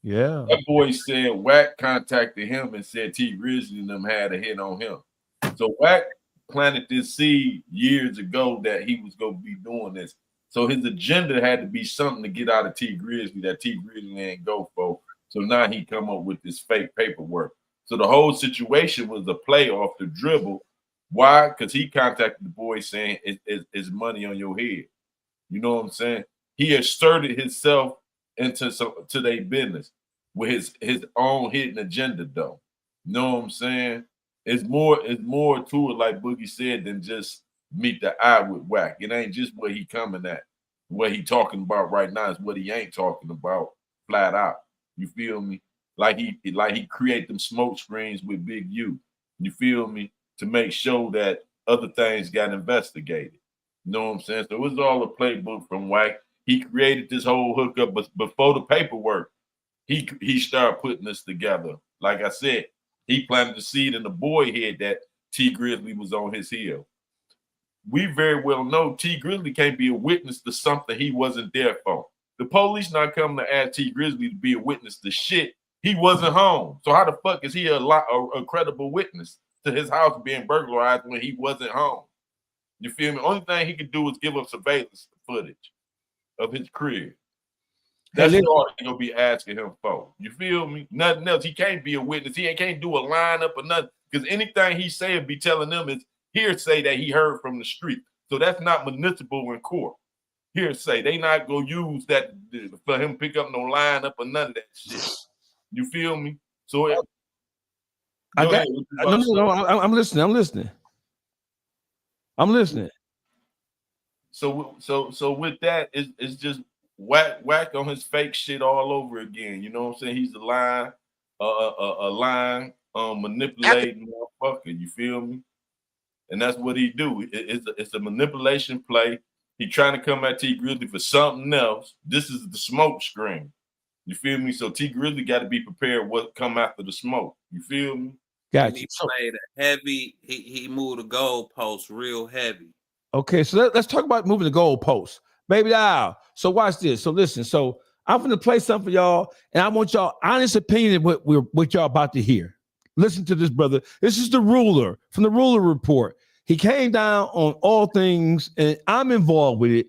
Yeah. That boy said Wack contacted him and said T Grizzly and them had a hit on him. So Wack planted this seed years ago that he was going to be doing this. So his agenda had to be something to get out of T Grizzly that T Grizzly ain't go for. So now he come up with this fake paperwork. So the whole situation was a play off the dribble. Why? Because he contacted the boy saying it's money on your head. You know what I'm saying? He asserted himself into their business with his own hidden agenda, though. You know what I'm saying? It's more to it, like Boogie said, than just meet the eye with Wack. It ain't just what he coming at. What he talking about right now is what he ain't talking about flat out. You feel me? like he create them smoke screens with Big U. You feel me? To make sure that other things got investigated. You know what I'm saying? So it was all a playbook from Wack. He created this whole hookup, but before the paperwork, he started putting this together. Like I said, he planted the seed in the boy head that T Grizzly was on his heel. We very well know T Grizzly can't be a witness to something he wasn't there for. The police not coming to ask T Grizzly to be a witness to shit. He wasn't home. So how the fuck is he a credible witness to his house being burglarized when he wasn't home? You feel me? Only thing he could do is give up surveillance footage of his crib. That's all they're gonna be asking him for. You feel me? Nothing else. He can't be a witness. He can't do a lineup or nothing. Because anything he say and be telling them is hearsay that he heard from the street. So that's not municipal in court. Hearsay. They not gonna use that for him to pick up no lineup or none of that shit. You feel me? So I'm listening. I'm listening. So with that, it's just Wack on his fake shit all over again. You know what I'm saying? He's a lying manipulating motherfucker. You feel me? And that's what he do. It's a manipulation play. He trying to come at T Grizzly for something else. This is the smoke screen. You feel me? So T Grizzly got to be prepared what come after the smoke. You feel me? Gotcha. He played a heavy. He moved the goalpost real heavy. Okay, so let's talk about moving the goalpost, baby. So watch this. So listen. So I'm going to play something for y'all, and I want y'all honest opinion of what y'all about to hear. Listen to this, brother. This is the ruler from the Ruler Report. He came down on all things, and I'm involved with it.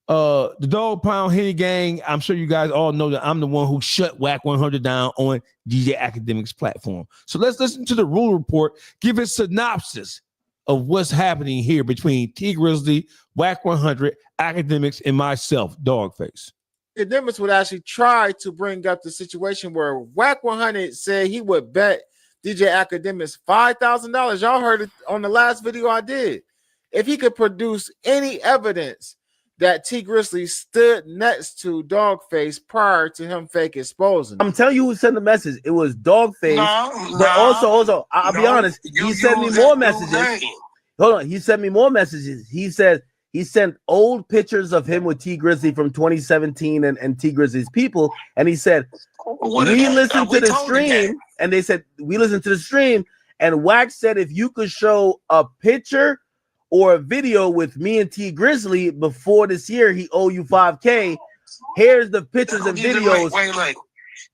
The Dog Pound Henny Gang. I'm sure you guys all know that I'm the one who shut Wack 100 down on DJ Akademiks platform. So let's listen to the Ruler Report. Give a synopsis of what's happening here between T Grizzly, Wack 100, Akademiks, and myself, Dawgface. Akademiks would actually try to bring up the situation where Wack 100 said he would bet DJ Akademiks $5,000. Y'all heard it on the last video I did. If he could produce any evidence that T Grizzly stood next to Dawgface prior to him fake exposing. I'm telling you who sent the message. It was Dawgface. But also, I'll be honest. He sent me more messages. Hold on. He sent me more messages. He said he sent old pictures of him with T Grizzly from 2017 and T Grizzly's people. And he said, we listened to the stream. And they said, we listened to the stream. And Wack said, if you could show a picture or a video with me and T Grizzly before this year, he owe you $5K. Here's the pictures and videos. Wait,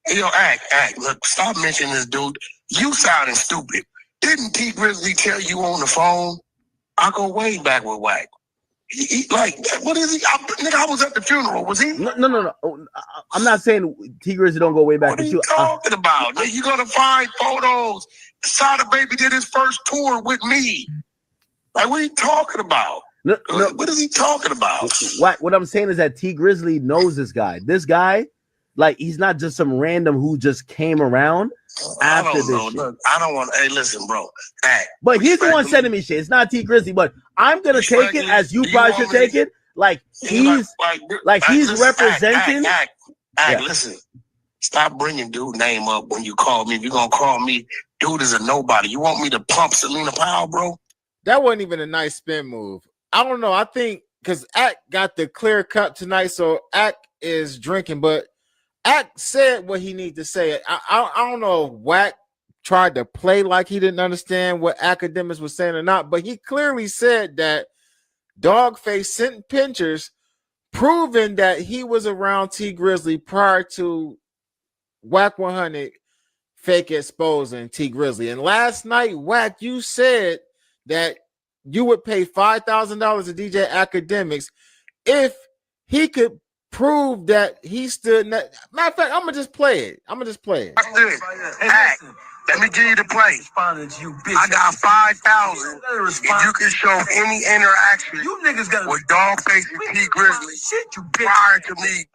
hey, yo, act. Look, stop mentioning this dude. You sounding stupid. Didn't T Grizzly tell you on the phone? I go way back with Wack. He like, what is he? I was at the funeral. Was he? No. I'm not saying T Grizzly don't go way back. What are you talking about? You're gonna find photos. Sada Baby did his first tour with me. Like, what are you talking about? No. What is he talking about? What I'm saying is that T Grizzly knows this guy. This guy, like, he's not just some random who just came around after this shit. Look, I don't want. Hey, listen, bro. Hey, but he's the one sending me shit. It's not T Grizzly, but I'm gonna take it as you probably should take it. Like he's representing. Listen. Stop bringing dude name up when you call me. If you're gonna call me, dude is a nobody. You want me to pump Selena Powell, bro? That wasn't even a nice spin move. I don't know. I think because Ack got the clear cut tonight, so Ack is drinking, but Ack said what he needed to say. I don't know if Wack tried to play like he didn't understand what Akademiks was saying or not, but he clearly said that Dawgface sent pictures proving that he was around T Grizzly prior to Wack 100 fake exposing T Grizzly. And last night, Wack, you said that you would pay $5,000 to DJ Akademiks if he could prove that he stood. Matter of fact, I'm gonna just play it. Hey, let me give you the play. I got 5,000. If you can show any interaction with Dawgface and T Grizzly prior to me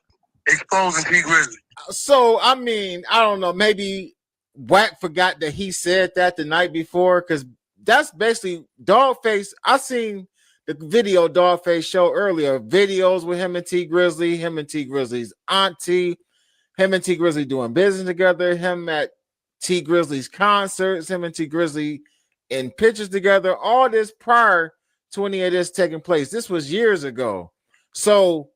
exposing T Grizzly. So I mean, I don't know. Maybe Wack forgot that he said that the night before, because that's basically Dawgface. I seen the video Dawgface show earlier, videos with him and T Grizzly's auntie, him and T Grizzly doing business together, him at T Grizzly's concerts, him and T Grizzly in pictures together, all this prior to any of this taking place. This was years ago. So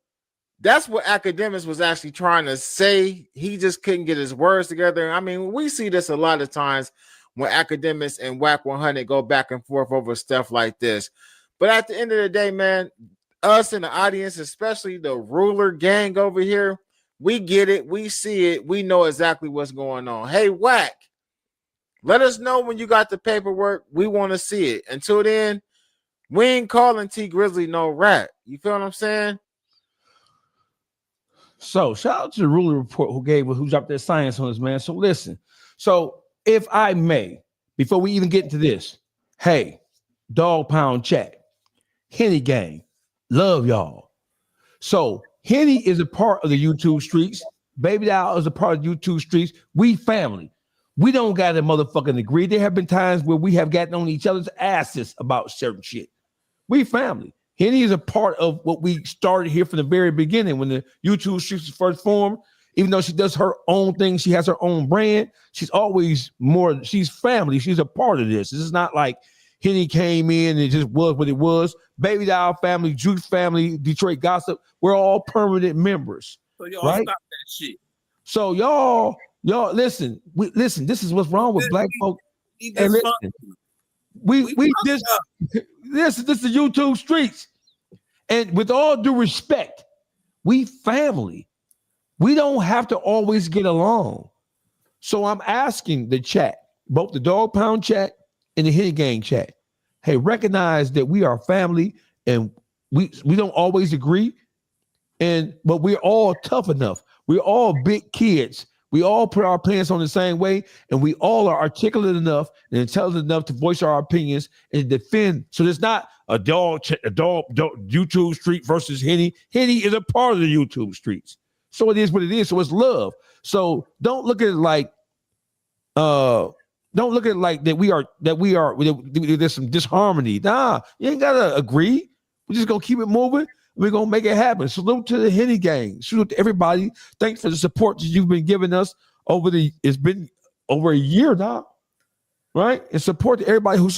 that's what Akademiks was actually trying to say. He just couldn't get his words together. I mean, we see this a lot of times when Akademiks and Wack 100 go back and forth over stuff like this. But at the end of the day, man, us in the audience, especially the ruler gang over here, we get it. We see it. We know exactly what's going on. Hey, Wack, let us know when you got the paperwork. We want to see it. Until then, we ain't calling T Grizzly no rat. You feel what I'm saying? So shout out to the ruler report who dropped their science on us, man. So listen. So if I may, before we even get into this, hey, Dog Pound Chat, Henny Gang, love y'all. So Henny is a part of the YouTube streets. Baby Doll is a part of YouTube streets. We family. We don't got to motherfucking agree. There have been times where we have gotten on each other's asses about certain shit. We family. Henny is a part of what we started here from the very beginning when the YouTube streets was first formed. Even though she does her own thing, she has her own brand. She's always more, she's family. She's a part of this. This is not like Henny came in and it just was what it was. Baby Doll family, Juice family, Detroit Gossip, we're all permanent members. So y'all right? stop that shit. So y'all listen. Listen. This is what's wrong with black folk. And listen, this is the YouTube streets, and with all due respect, we family. We don't have to always get along. So I'm asking the chat, both the Dog Pound chat and the Henny Gang chat. Hey, recognize that we are family, and we don't always agree, but we're all tough enough. We're all big kids. We all put our pants on the same way, and we all are articulate enough and intelligent enough to voice our opinions and defend. So there's not a dog YouTube street versus Henny. Henny is a part of the YouTube streets. So it is what it is. So it's love. So don't look at it like that there's some disharmony. Nah, you ain't gotta agree. We're just gonna keep it moving. We're gonna make it happen. Salute to the Henny Gang. Salute to everybody. Thanks for the support that you've been giving us it's been over a year now, right? And support to everybody who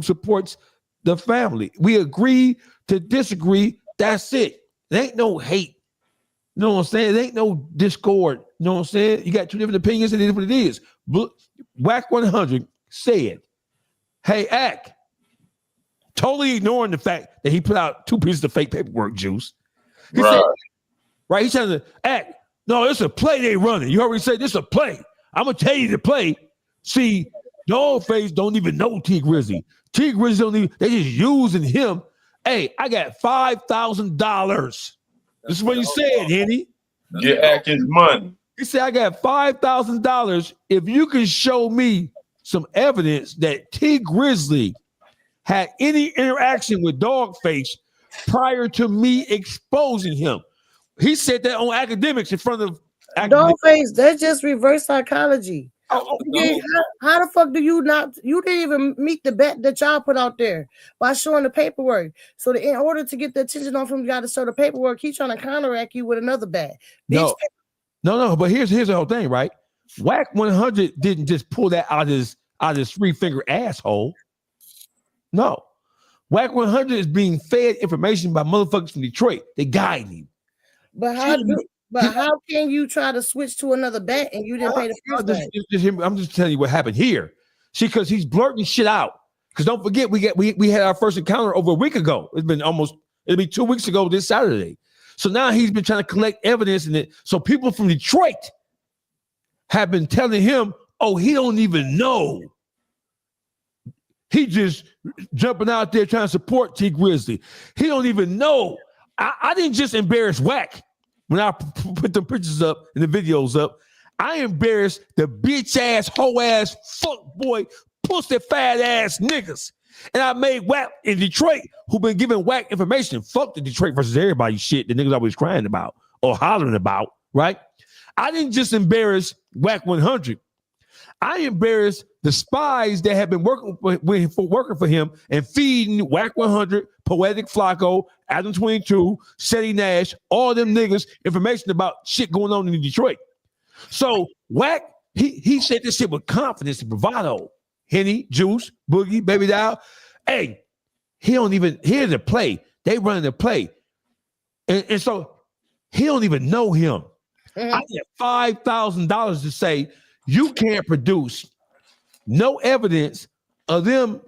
supports the family. We agree to disagree. That's it. There ain't no hate. You know what I'm saying? There ain't no discord. You know what I'm saying? You got two different opinions, and it is what it is. Wack 100 said, hey, Ack, totally ignoring the fact that he put out 2 pieces of fake paperwork, Juice. He said, right? He's trying to act. No, it's a play they running. You already said this is a play. I'm going to tell you the play. See, Dawgface don't even know T Grizzly. T Grizzly don't even, they just using him. Hey, I got $5,000. This is what he said, Henny. Get Ack his money. He said, I got $5,000 if you can show me some evidence that T Grizzly had any interaction with Dawgface prior to me exposing him. He said that on Akademiks in front of Dawgface. That's just reverse psychology. How the fuck do you not? You didn't even meet the bet that y'all put out there by showing the paperwork. So in order to get the attention off him, you got to show the paperwork. He's trying to counteract you with another bet. No. But here's the whole thing, right? Wack 100 didn't just pull that out of his 3-finger asshole. No, Wack 100 is being fed information by motherfuckers from Detroit. They guide him. But how can you try to switch to another bet and you didn't pay the first bet? I'm just telling you what happened here. See, because he's blurting shit out. Because don't forget, we had our first encounter over a week ago. It'll be 2 weeks ago this Saturday. So now he's been trying to collect evidence in it. So people from Detroit have been telling him, oh, he don't even know. He just jumping out there trying to support T Grizzly. He don't even know. I didn't just embarrass Wack when I put the pictures up and the videos up. I embarrassed the bitch ass, hoe ass, fuck boy, pussy fat ass niggas. And I made Wack in Detroit, who been giving Wack information. Fuck the Detroit versus everybody shit that niggas always crying about or hollering about, right? I didn't just embarrass Wack 100. I embarrassed the spies that have been working for him and feeding Wack 100, Poetic Flacco, Adam 22, Shetty Nash, all them niggas information about shit going on in Detroit. So Wack, he said this shit with confidence and bravado. Henny, Juice, Boogie, Baby Doll. Hey, he don't even hear the play. They running the play. And so he don't even know him. I get $5,000 to say you can't produce no evidence of them.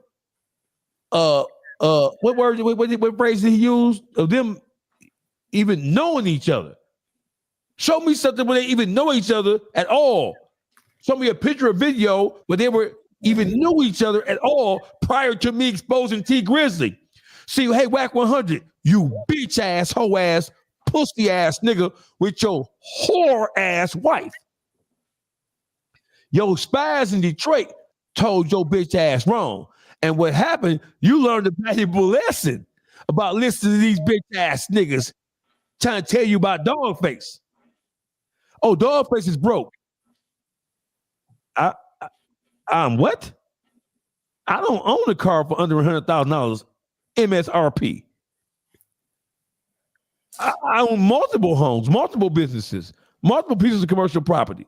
What phrase did he use? Of them even knowing each other. Show me something where they even know each other at all. Show me a picture or video where they were even knew each other at all prior to me exposing T Grizzly. See, hey, Wack 100, you bitch ass, hoe ass, pussy ass nigga with your whore ass wife. Yo, spies in Detroit told your bitch ass wrong. And what happened, you learned a valuable lesson about listening to these bitch ass niggas trying to tell you about Dawgface. Oh, Dawgface is broke. I'm what? I don't own a car for under $100,000 MSRP. I own multiple homes, multiple businesses, multiple pieces of commercial property.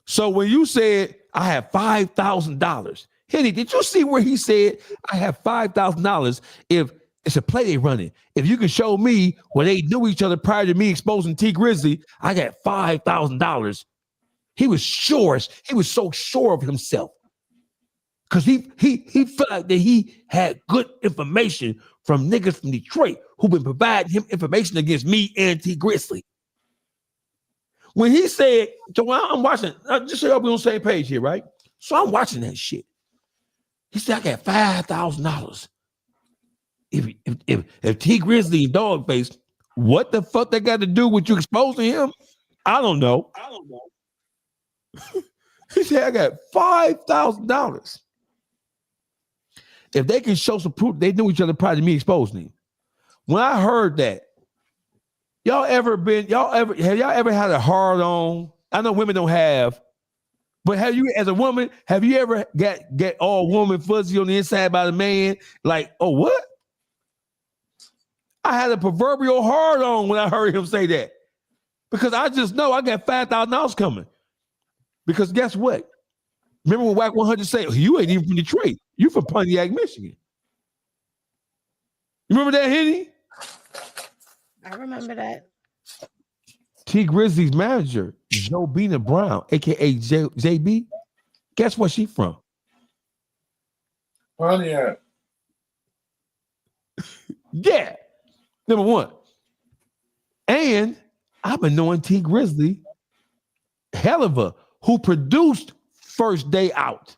So when you said I have $5,000, Henny, did you see where he said I have $5,000 if it's a play they running? If you can show me where they knew each other prior to me exposing T Grizzly, I got $5,000. He was sure. He was so sure of himself. Because he felt like that he had good information from niggas from Detroit who've been providing him information against me and T Grizzly. When he said, so I'm watching, just so y'all be on the same page here, right? So I'm watching that shit. He said, I got $5,000. If T Grizzly and Dawgface, what the fuck they got to do with you exposing him? I don't know. He said, I got $5,000. If they can show some proof they knew each other prior to me exposing him. When I heard that, have y'all ever had a hard on? I know women don't have, but have you, as a woman, have you ever get all woman fuzzy on the inside by the man? Like, oh, what? I had a proverbial hard on when I heard him say that. Because I just know I got $5,000 coming. Because guess what? Remember when Wack 100 said, you ain't even from Detroit. You from Pontiac, Michigan. You remember that, Henny? I remember that. T Grizzly's manager, Jobina Brown, a.k.a. JB, guess where she from? Pontiac. Yeah. Number one. And I've been knowing T Grizzly, hell of a, who produced First Day Out.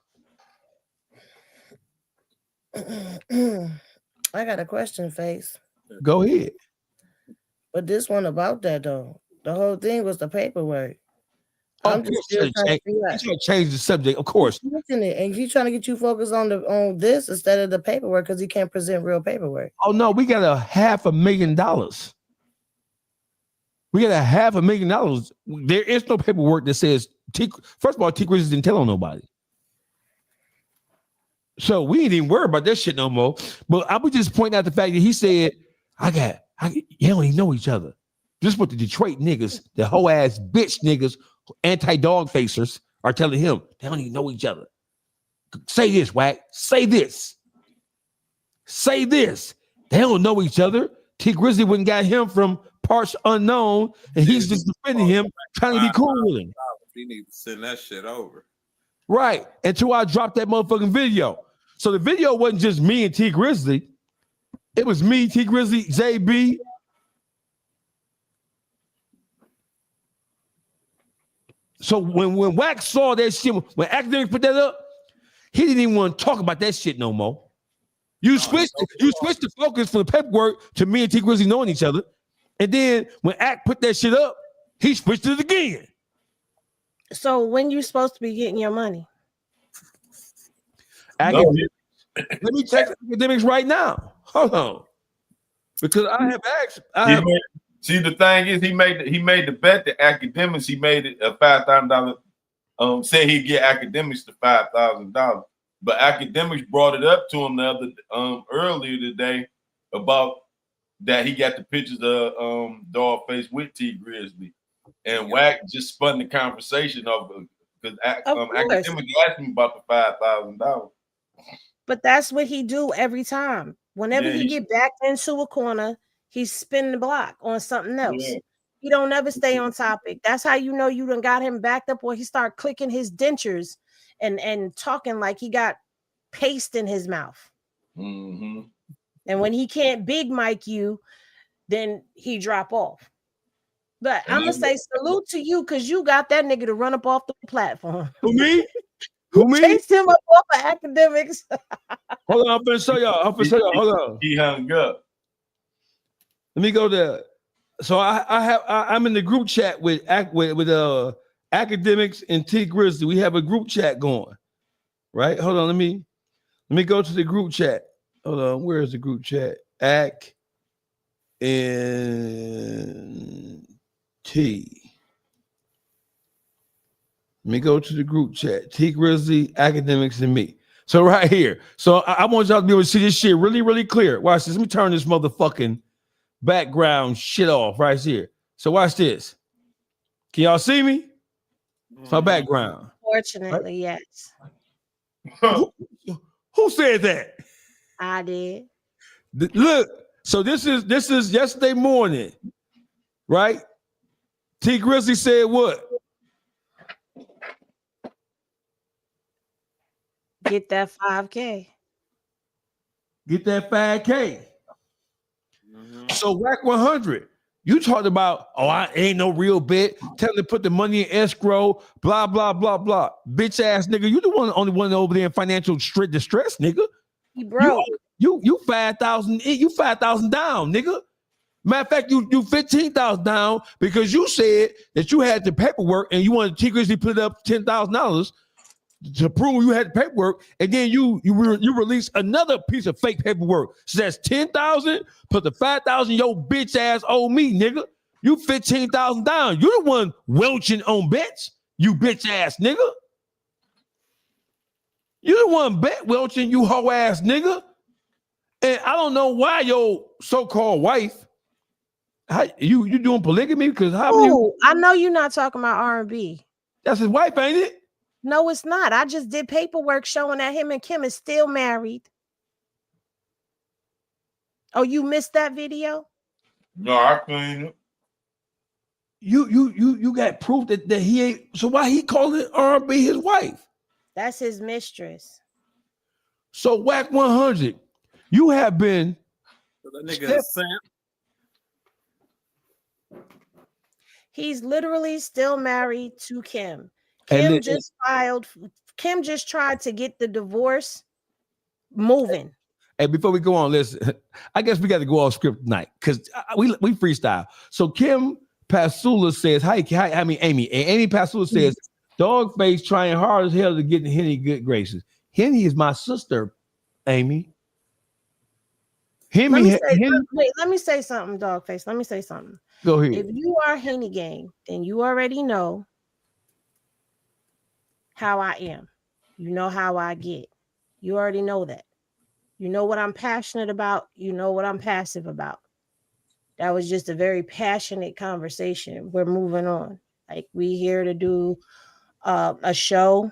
I got a question, Face. Go ahead. But this one about that though, the whole thing was the paperwork. I'm just trying to change the subject, of course. And he's trying to get you focused on this instead of the paperwork because he can't present real paperwork. Oh no, we got $500,000. We got $500,000. There is no paperwork that says first of all, T Grizzly didn't tell on nobody. So we ain't even worried about that shit no more. But I would just point out the fact that he said, you don't even know each other. Just what the Detroit niggas, the whole ass bitch niggas, anti-dog-facers are telling him. They don't even know each other. Say this, Wack. Say this. Say this. They don't know each other. T Grizzly wouldn't got him from parts unknown, and he's just defending him, trying to be cool with him. He need to send that shit over. Right. Until I dropped that motherfucking video. So the video wasn't just me and T Grizzly. It was me, T Grizzly, JB. So when Wack saw that shit, when Akademiks put that up, he didn't even want to talk about that shit no more. You switched the focus from the paperwork to me and T Grizzly knowing each other. And then when Ak put that shit up, he switched it again. So when you supposed to be getting your money? Let me check Akademiks right now. Hold on. Because I have asked. See, the thing is, he made the bet to Akademiks. He made it a $5,000. Said he'd get Akademiks to $5,000, but Akademiks brought it up to him the other earlier today about that he got the pictures of Dawgface with T Grizzly, and Wack just spun the conversation off because Akademiks asked him about the $5,000. But that's what he do every time. Whenever he get backed into a corner, he's spinning the block on something else. Yeah. He don't never stay on topic. That's how you know you done got him backed up, or he start clicking his dentures and talking like he got paste in his mouth. Mm-hmm. And when he can't big mic you, then he drop off. But I'm gonna say salute to you because you got that nigga to run up off the platform. Who, me? Chased him up off of Akademiks. Hold on, I'm finna show y'all. Hold on. He hung up. Let me go there. So I'm in the group chat with Akademiks and T Grizzly. We have a group chat going, right? Hold on, let me go to the group chat. Hold on, where is the group chat? Ak and T. Let me go to the group chat. T Grizzly, Akademiks, and me. So right here. So I want y'all to be able to see this shit really, really clear. Watch this. Let me turn this motherfucking background shit off right here. So watch this. Can y'all see me? It's my background. Fortunately, right? Yes. Who said that? I did. Look, so this is yesterday morning, right? T Grizzly said what? Get that 5K. Get that 5K. So Wack 100, you talked about, I ain't no real bet. Tell them to put the money in escrow, blah, blah, blah, blah. Bitch ass nigga, you the only one over there in financial distress, nigga. He broke. You 5,000, you 5,000 down, nigga. Matter of fact, you 15,000 down because you said that you had the paperwork and you wanted T Grizzly put up $10,000 to prove you had the paperwork, and then you release another piece of fake paperwork. So that's 10,000, put the 5,000 your bitch ass owe me, nigga. You 15,000 down. You the one welching on bets, you bitch ass nigga. You the one bet welching, you hoe ass nigga. And I don't know why your so-called wife, you doing polygamy? Because how many? I know you're not talking about R&B. That's his wife, ain't it? No, it's not. I just did paperwork showing that him and Kim is still married. Oh, you missed that video? No, I seen it. You got proof that he ain't. So why he calling R&B his wife? That's his mistress. So Wack 100, you have been. So that nigga Sam. He's literally still married to Kim. Kim just tried to get the divorce moving. Hey, before we go on, listen, I guess we got to go off script tonight because we freestyle. So Kim Pasula says, Amy Pasula says, Dawgface trying hard as hell to get in Henny good graces. Henny is my sister, Amy. Let me say something, Dawgface. Let me say something. Go ahead. If you are Henny gang, then you already know how I am. You know how I get. You already know that. You know what I'm passionate about. You know what I'm passive about. That was just a very passionate conversation. We're moving on. Like, we here to do a show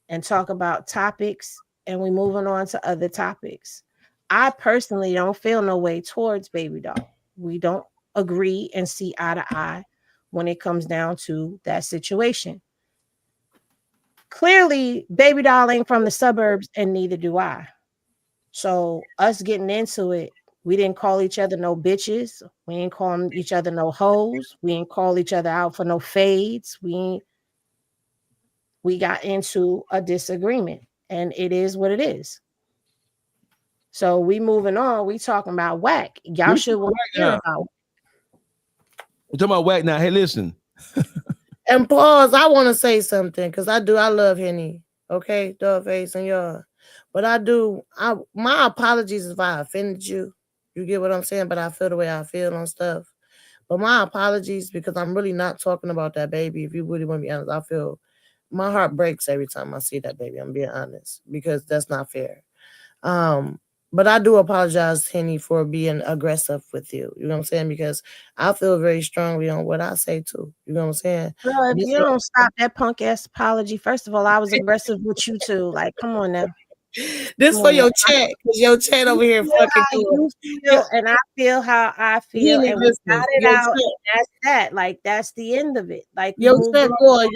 and talk about topics, and we moving on to other topics. I personally don't feel no way towards Baby Doll. We don't agree and see eye to eye when it comes down to that situation. Clearly, Baby Doll ain't from the suburbs, and neither do I. So us getting into it, we didn't call each other no bitches. We ain't calling each other no hoes. We ain't call each other out for no fades. We got into a disagreement, and it is what it is. So we moving on. We talking about Wack. Y'all should want to hear about. We're talking about Wack now. Hey, listen. And pause. I want to say something because I love Henny. Okay, Dawgface and y'all. But my apologies if I offended you. You get what I'm saying? But I feel the way I feel on stuff. But my apologies, because I'm really not talking about that baby. If you really want to be honest, I feel my heart breaks every time I see that baby. I'm being honest, because that's not fair. But I do apologize, Henny, for being aggressive with you. You know what I'm saying? Because I feel very strongly on what I say too. You know what I'm saying? Bro, if you don't stop that punk ass apology, first of all, I was aggressive with you too. Like, come on now. This for your chat, because your chat over here fucking you feel, and I feel how I feel, and we got it out. And that's that. Like, that's the end of it. Like, your chat going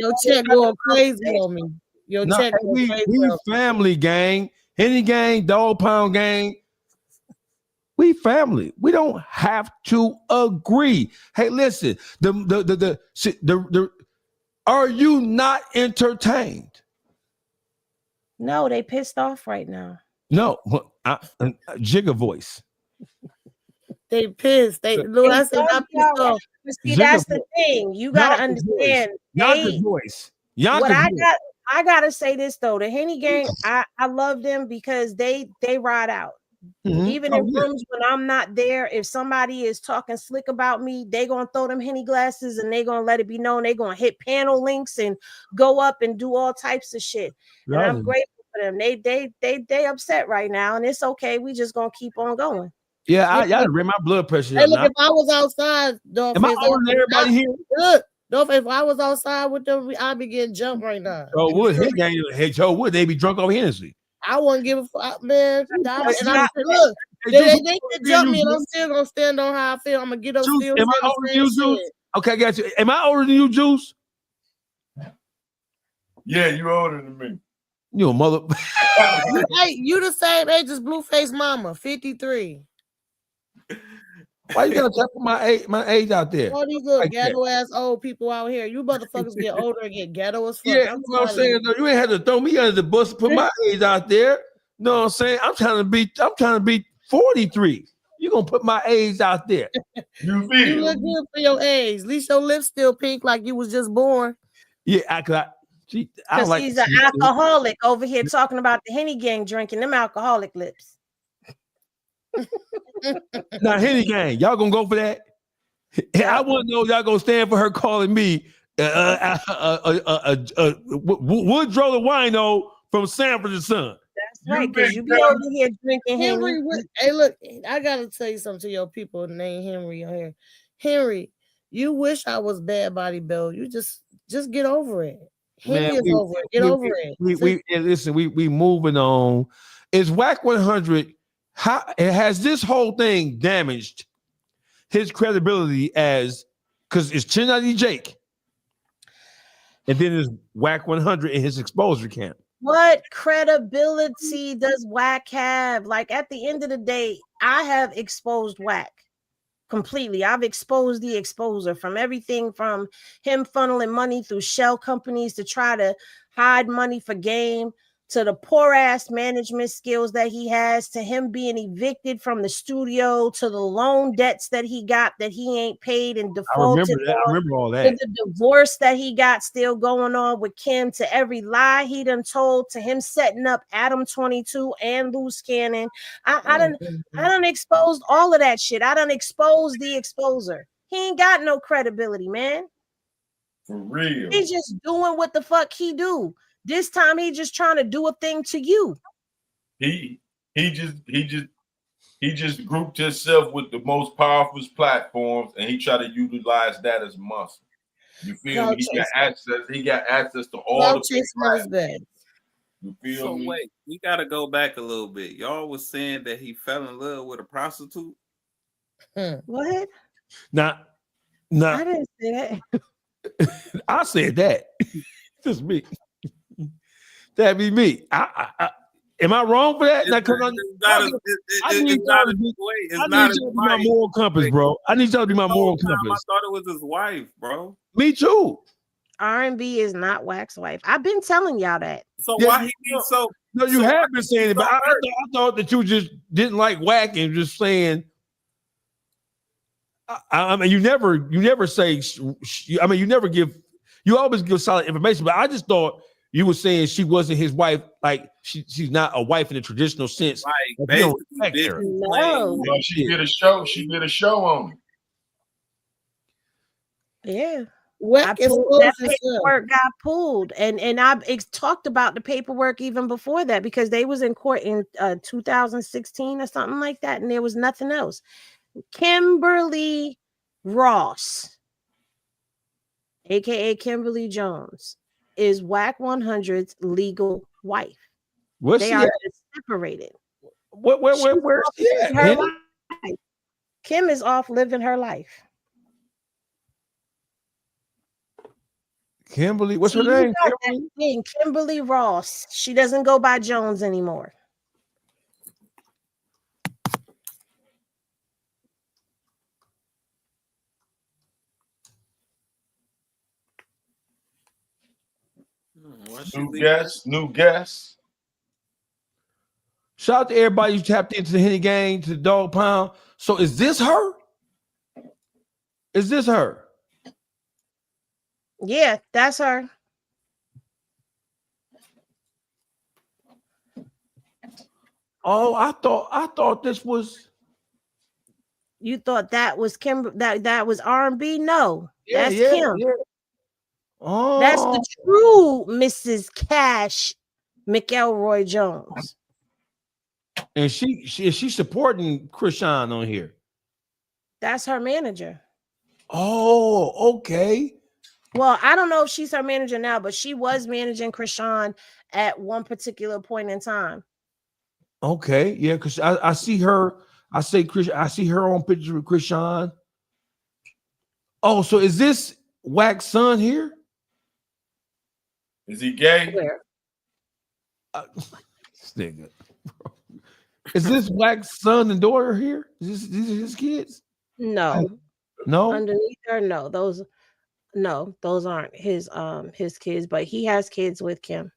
crazy on me. Your chat going crazy. We family, gang. Henny gang, Dog Pound gang. We family. We don't have to agree. Hey, listen. Are you not entertained? No, they pissed off right now. No, Jigga voice. They pissed. I said not pissed off. See, that's the thing. You gotta understand. Yonka's voice. I gotta say this though. The Henny gang, I love them because they ride out. Mm-hmm. Even in rooms when I'm not there, if somebody is talking slick about me, they gonna throw them Henny glasses and they gonna let it be known. They gonna hit panel links and go up and do all types of shit. And I'm grateful for them. They upset right now, and it's okay. We just gonna keep on going. Yeah, y'all read my blood pressure. Hey, look, if I was outside, Dawgface, am I older than everybody here? Look, Dawgface, if I was outside with them, I'd be getting jumped right now. Oh, would they be drunk over Hennessy? I wouldn't give a fuck, man. And I'm saying, look, they can jump me, and I'm still gonna stand on how I feel. I'm gonna get up. Juice, am I older than you, Juice? Okay, I got you. Am I older than you, Juice? Yeah, you're older than me. You a mother. Hey, you the same age as Blueface Mama, 53. Why you gotta put my age out there? All these little ghetto ass old people out here. You motherfuckers get older and get ghetto as fuck. Yeah, you know what I'm saying? You ain't had to throw me under the bus to put my age out there. You know what I'm saying? I'm trying to be 43. You gonna put my age out there. You look good for your age. At least your lips still pink like you was just born. Yeah, because he's an alcoholic over here talking about the Henny gang drinking them alcoholic lips. Now, Henny gang, y'all gonna go for that? I want to know y'all gonna stand for her calling me Woodrow the Wino from Sanford and Son. That's right, because you be over here drinking Henry. Hey, look, I gotta tell you something to your people named Henry on here. Henry, you wish I was Bad Body Bill. You just get over it. Henry is over it. Get over it. Listen, we moving on. Is Wack 100? How has this whole thing damaged his credibility because it's Chinati Jake, and then there's Wack 100 in his exposure camp? What credibility does Wack have? Like, at the end of the day, I have exposed Wack completely. I've exposed the exposer, from everything from him funneling money through shell companies to try to hide money for game, to the poor ass management skills that he has, to him being evicted from the studio, to the loan debts that he got that he ain't paid and defaulted. I remember all that. To the divorce that he got still going on with Kim, to every lie he done told, to him setting up Adam 22 and Loose Cannon. I done exposed all of that shit. I done exposed the exposer. He ain't got no credibility, man. For real. He's just doing what the fuck he do. This time he just trying to do a thing to you. He just grouped himself with the most powerful platforms, and he tried to utilize that as muscle. You feel me? He got access to all the big. You feel me? Wait, we gotta go back a little bit. Y'all was saying that he fell in love with a prostitute. What? Nah. I didn't say that. I said that. Just me. That'd be me. Am I wrong for that? I need y'all to be my moral compass, bro. I need y'all to be my moral compass. I thought it was his wife, bro. Me too. R&B is not Wack's wife. I've been telling y'all that. So why he be so? No, you have been saying it, but I thought that you just didn't like Wack and just saying. I mean, you never say. I mean, you always give solid information, but I just thought you were saying she wasn't his wife, like she's not a wife in the traditional sense. Like, no, she did a show. She did a show on him. Yeah. Wack That exposed himself. paperwork got pulled, and I talked about the paperwork even before that because they was in court in 2016 or something like that, and there was nothing else. Kimberly Ross, aka Kimberly Jones, is Wack 100's legal wife. What's They she are at? just separated. Where's She's she at? living her Henny? life. Kim is off living her life. Kimberly, what's her See, you name? got that thing, Kimberly Ross. She doesn't go by Jones anymore. New guest. Shout out to everybody who tapped into the Henny Gang, to the Dog Pound. So is this her? Is this her? Yeah, that's her. Oh, I thought this was. You thought that was Kim? That was R&B? No, Yeah, that's yeah, Kim. yeah. Oh, That's the true Mrs. Cash McElroy Jones. and she supporting Krishan on here. That's her manager. Oh, okay. Well, I don't know if she's her manager now, but she was managing Krishan at one particular point in time. Okay, yeah, because I see her. I see her on pictures with Krishan. Oh, so is this Wack's son here? Is he gay? Where? This nigga. Is this Wack's son and daughter here? These are his kids? No. No. Underneath her, no. Those aren't his kids, but he has kids with Kim.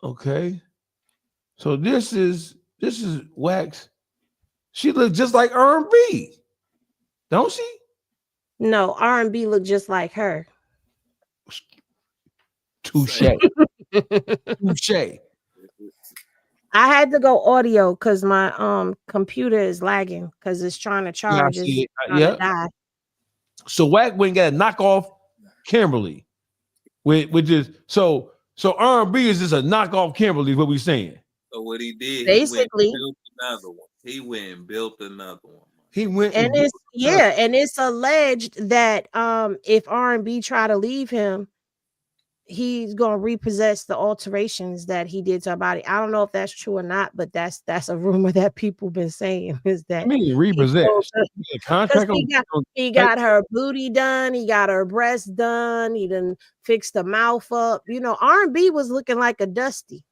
Okay. So this is Wack's. She looks just like R&B, don't she? No, R&B look just like her. Touche. Touche. I had to go audio because my computer is lagging because it's trying to charge. Yeah, I see it. It's trying to die. So Wack went and got a knockoff Kimberly, which is so R&B is just a knockoff Kimberly. Is what we saying? So what he did, Basically, he built another one. He went and built another one. He went and it's alleged that if R&B try to leave him, he's gonna repossess the alterations that he did to her body. I don't know if that's true or not, but that's a rumor that people been saying is that I mean repossess. He got her booty done, he got her breasts done, he done fixed the mouth up. You know, R&B was looking like a Dusty.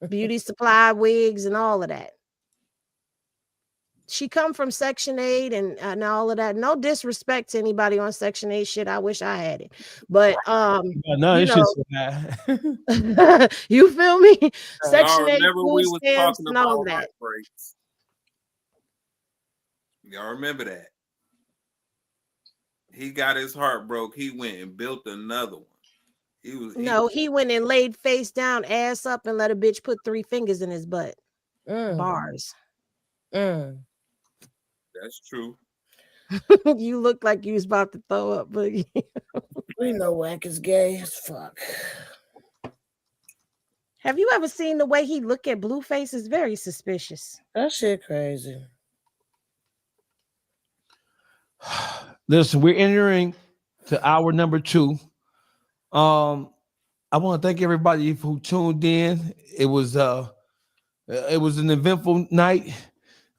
Beauty supply wigs and all of that. She come from Section 8 and all of that. No disrespect to anybody on Section 8 shit. I wish I had it. But you feel me? Section 8 food stamps and all that. Y'all remember that? He got his heart broke. He went and built another one. He went and laid face down, ass up, and let a bitch put 3 fingers in his butt. Bars. That's true. You look like you was about to throw up, Boogie. We know Wack is gay as fuck. Have you ever seen the way he look at Blueface? Is very suspicious. That shit crazy. Listen, we're entering to hour number 2. I want to thank everybody who tuned in. It was an eventful night.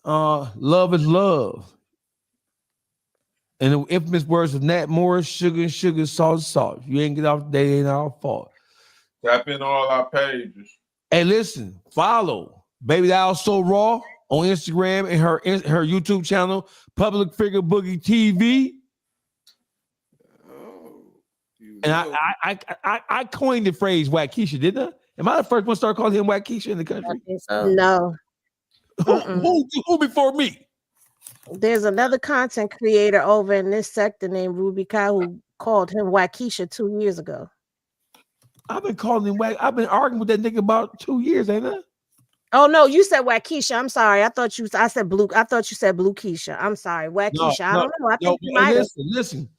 Love is love. And the infamous words of Nat Morris, sugar and sugar, salt is salt. If you ain't get off today, it ain't our fault. Tap in all our pages. Hey, listen, follow Baby Doll So Raw on Instagram and her YouTube channel, Public Figure Boogie TV. And I coined the phrase Wackesha, didn't I? Am I the first one to start calling him Wackesha in the country? No. Who before me? There's another content creator over in this sector named Ruby Kai who called him Wackesha 2 years ago. I've been calling him Wack. I've been arguing with that nigga about 2 years, ain't I? Oh no, you said Wackesha. I'm sorry. I thought you said Blue Keisha. I'm sorry. Wackesha. I don't know. I think you might have. Listen.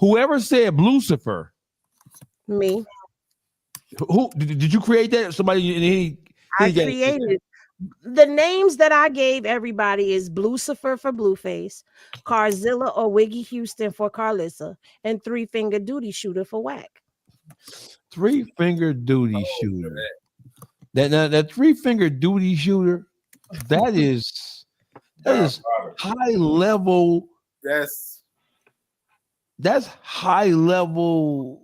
Whoever said Lucifer, Me. who did you create that? Somebody I created the names that I gave everybody is Lucifer for Blueface, Carzilla or Wiggy Houston for Carlissa, and 3-Finger Duty Shooter for Wack. 3-Finger Duty Shooter. That 3-Finger Duty Shooter, that is high level. That's high level.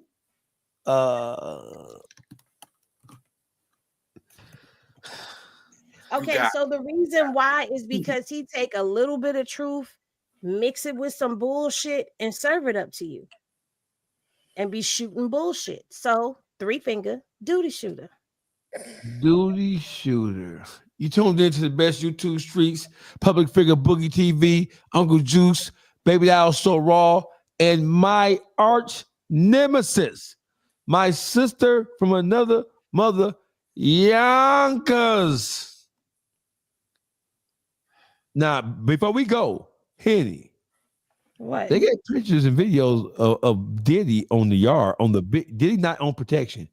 Okay, so the reason why is because he take a little bit of truth, mix it with some bullshit, and serve it up to you, and be shooting bullshit. So 3-Finger Duty Shooter. Duty Shooter. You tuned into the best YouTube streets, Public Figure Boogie TV, Uncle Juice, Baby Doll So Raw, and my arch nemesis, my sister from another mother, Yonkers. Now, before we go, Henny, what? They get pictures and videos of Diddy on the yard, on the big. Diddy not on protection.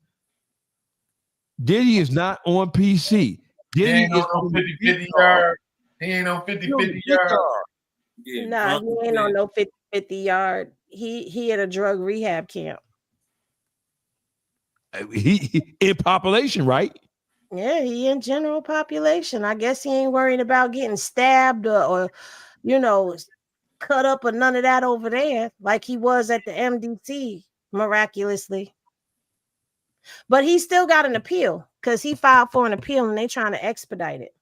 Diddy is not on PC. Diddy is on 50-50 yard. He ain't on 50-50 yard. Nah, he ain't on no 50-50 yard. He at a drug rehab camp. He in population, right? Yeah, he in general population. I guess he ain't worried about getting stabbed or cut up or none of that over there like he was at the MDT miraculously. But he still got an appeal because he filed for an appeal and they trying to expedite it.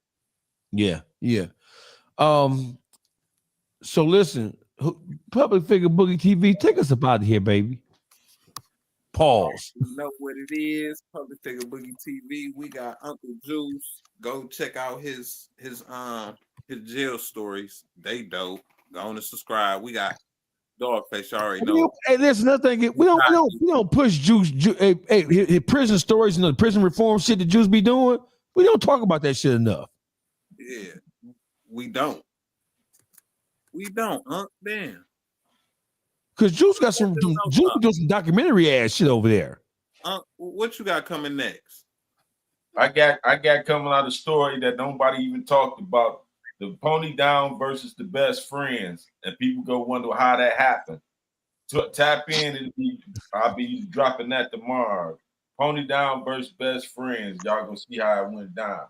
Yeah. So listen, Public Figure Boogie TV, take us up out of here, baby. Pause. You know what it is, Public Figure Boogie TV. We got Uncle Juice. Go check out his jail stories. They dope. Go on and subscribe. We got Dawgface. You already know. Hey, listen, another thing. We don't push Juice. His prison stories and the prison reform shit that Juice be doing. We don't talk about that shit enough. Yeah, we don't. Damn. Because Juice got some documentary ass shit over there. What you got coming next? I got coming out a story that nobody even talked about. The Pony Down versus the Best Friends, and people go wonder how that happened. Tap in, I'll be dropping that tomorrow. Pony Down versus Best Friends. Y'all gonna see how it went down.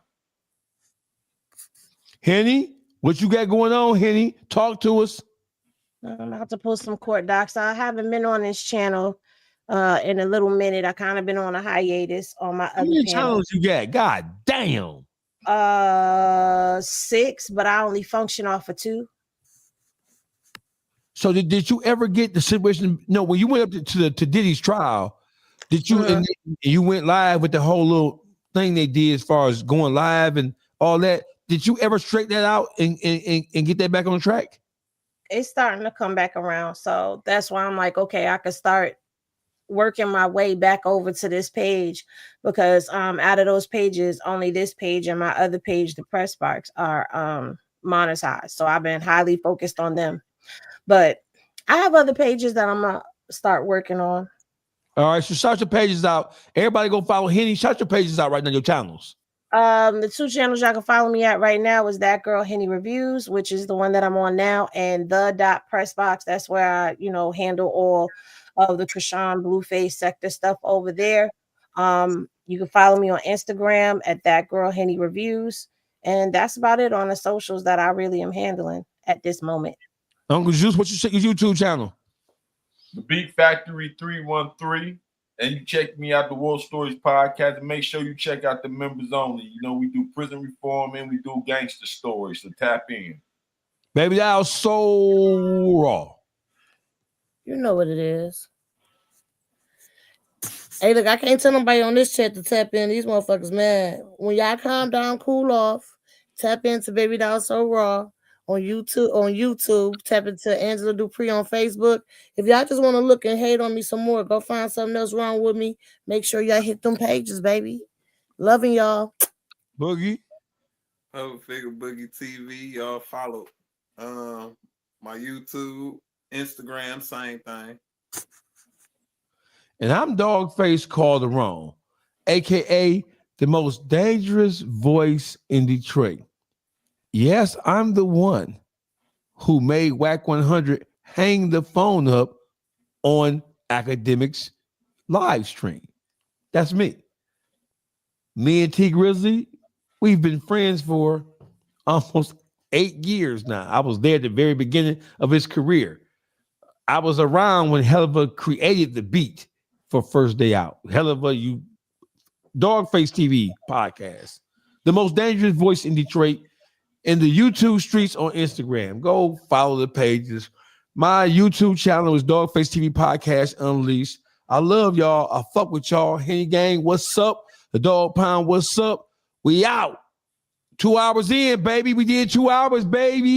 Henny, what you got going on, Henny? Talk to us. I'm about to post some court docs. I haven't been on this channel in a little minute. I kind of been on a hiatus on my other channel. Channels you got? God damn. 6, but I only function off of 2. So did you ever get the situation? No, when you went up to Diddy's trial, did you and you went live with the whole little thing they did as far as going live and all that? Did you ever straighten that out and get that back on the track? It's starting to come back around, so that's why I'm like, okay, I could start working my way back over to this page because out of those pages, only this page and my other page, the Press Sparks, are monetized. So I've been highly focused on them, but I have other pages that I'm gonna start working on. All right, so shout your pages out. Everybody go follow Henny. Shout your pages out right now, your channels. The 2 channels y'all can follow me at right now is That Girl Henny Reviews, which is the one that I'm on now, and the .pressbox. That's where I, handle all of the Krishan Blueface sector stuff over there. You can follow me on Instagram at That Girl Henny Reviews, and that's about it on the socials that I really am handling at this moment. Uncle Juice, what's your YouTube channel? The Beat Factory 313. And you check me out, the World Stories podcast, and make sure you check out the members only. We do prison reform and we do gangster stories, so tap in. Baby, that was so raw. You know what it is. Hey, look, I can't tell nobody on this chat to tap in. These motherfuckers mad. When y'all calm down, cool off, tap into Baby Doll So Raw on YouTube, tap into Angela Dupree on Facebook. If y'all just want to look and hate on me some more, go find something else wrong with me. Make sure y'all hit them pages, baby. Loving y'all. Boogie. Public Figure Boogie TV. Y'all follow my YouTube, Instagram, same thing. And I'm Dawgface Calderon, aka the most dangerous voice in Detroit. Yes, I'm the one who made Wack 100 hang the phone up on Akademiks LIVESTREAM. That's me. Me and T Grizzly, we've been friends for almost 8 years now. I was there at the very beginning of his career. I was around when Helliver created the beat for First Day Out. Helliver, you DawgfaceTV podcast. The most dangerous voice in Detroit, in the YouTube streets on Instagram. Go follow the pages. My YouTube channel is DawgfaceTV Podcast Unleashed. I love y'all. I fuck with y'all. Henny Gang, what's up? The Dog Pound, what's up? We out. 2 hours in, baby. We did 2 hours, baby.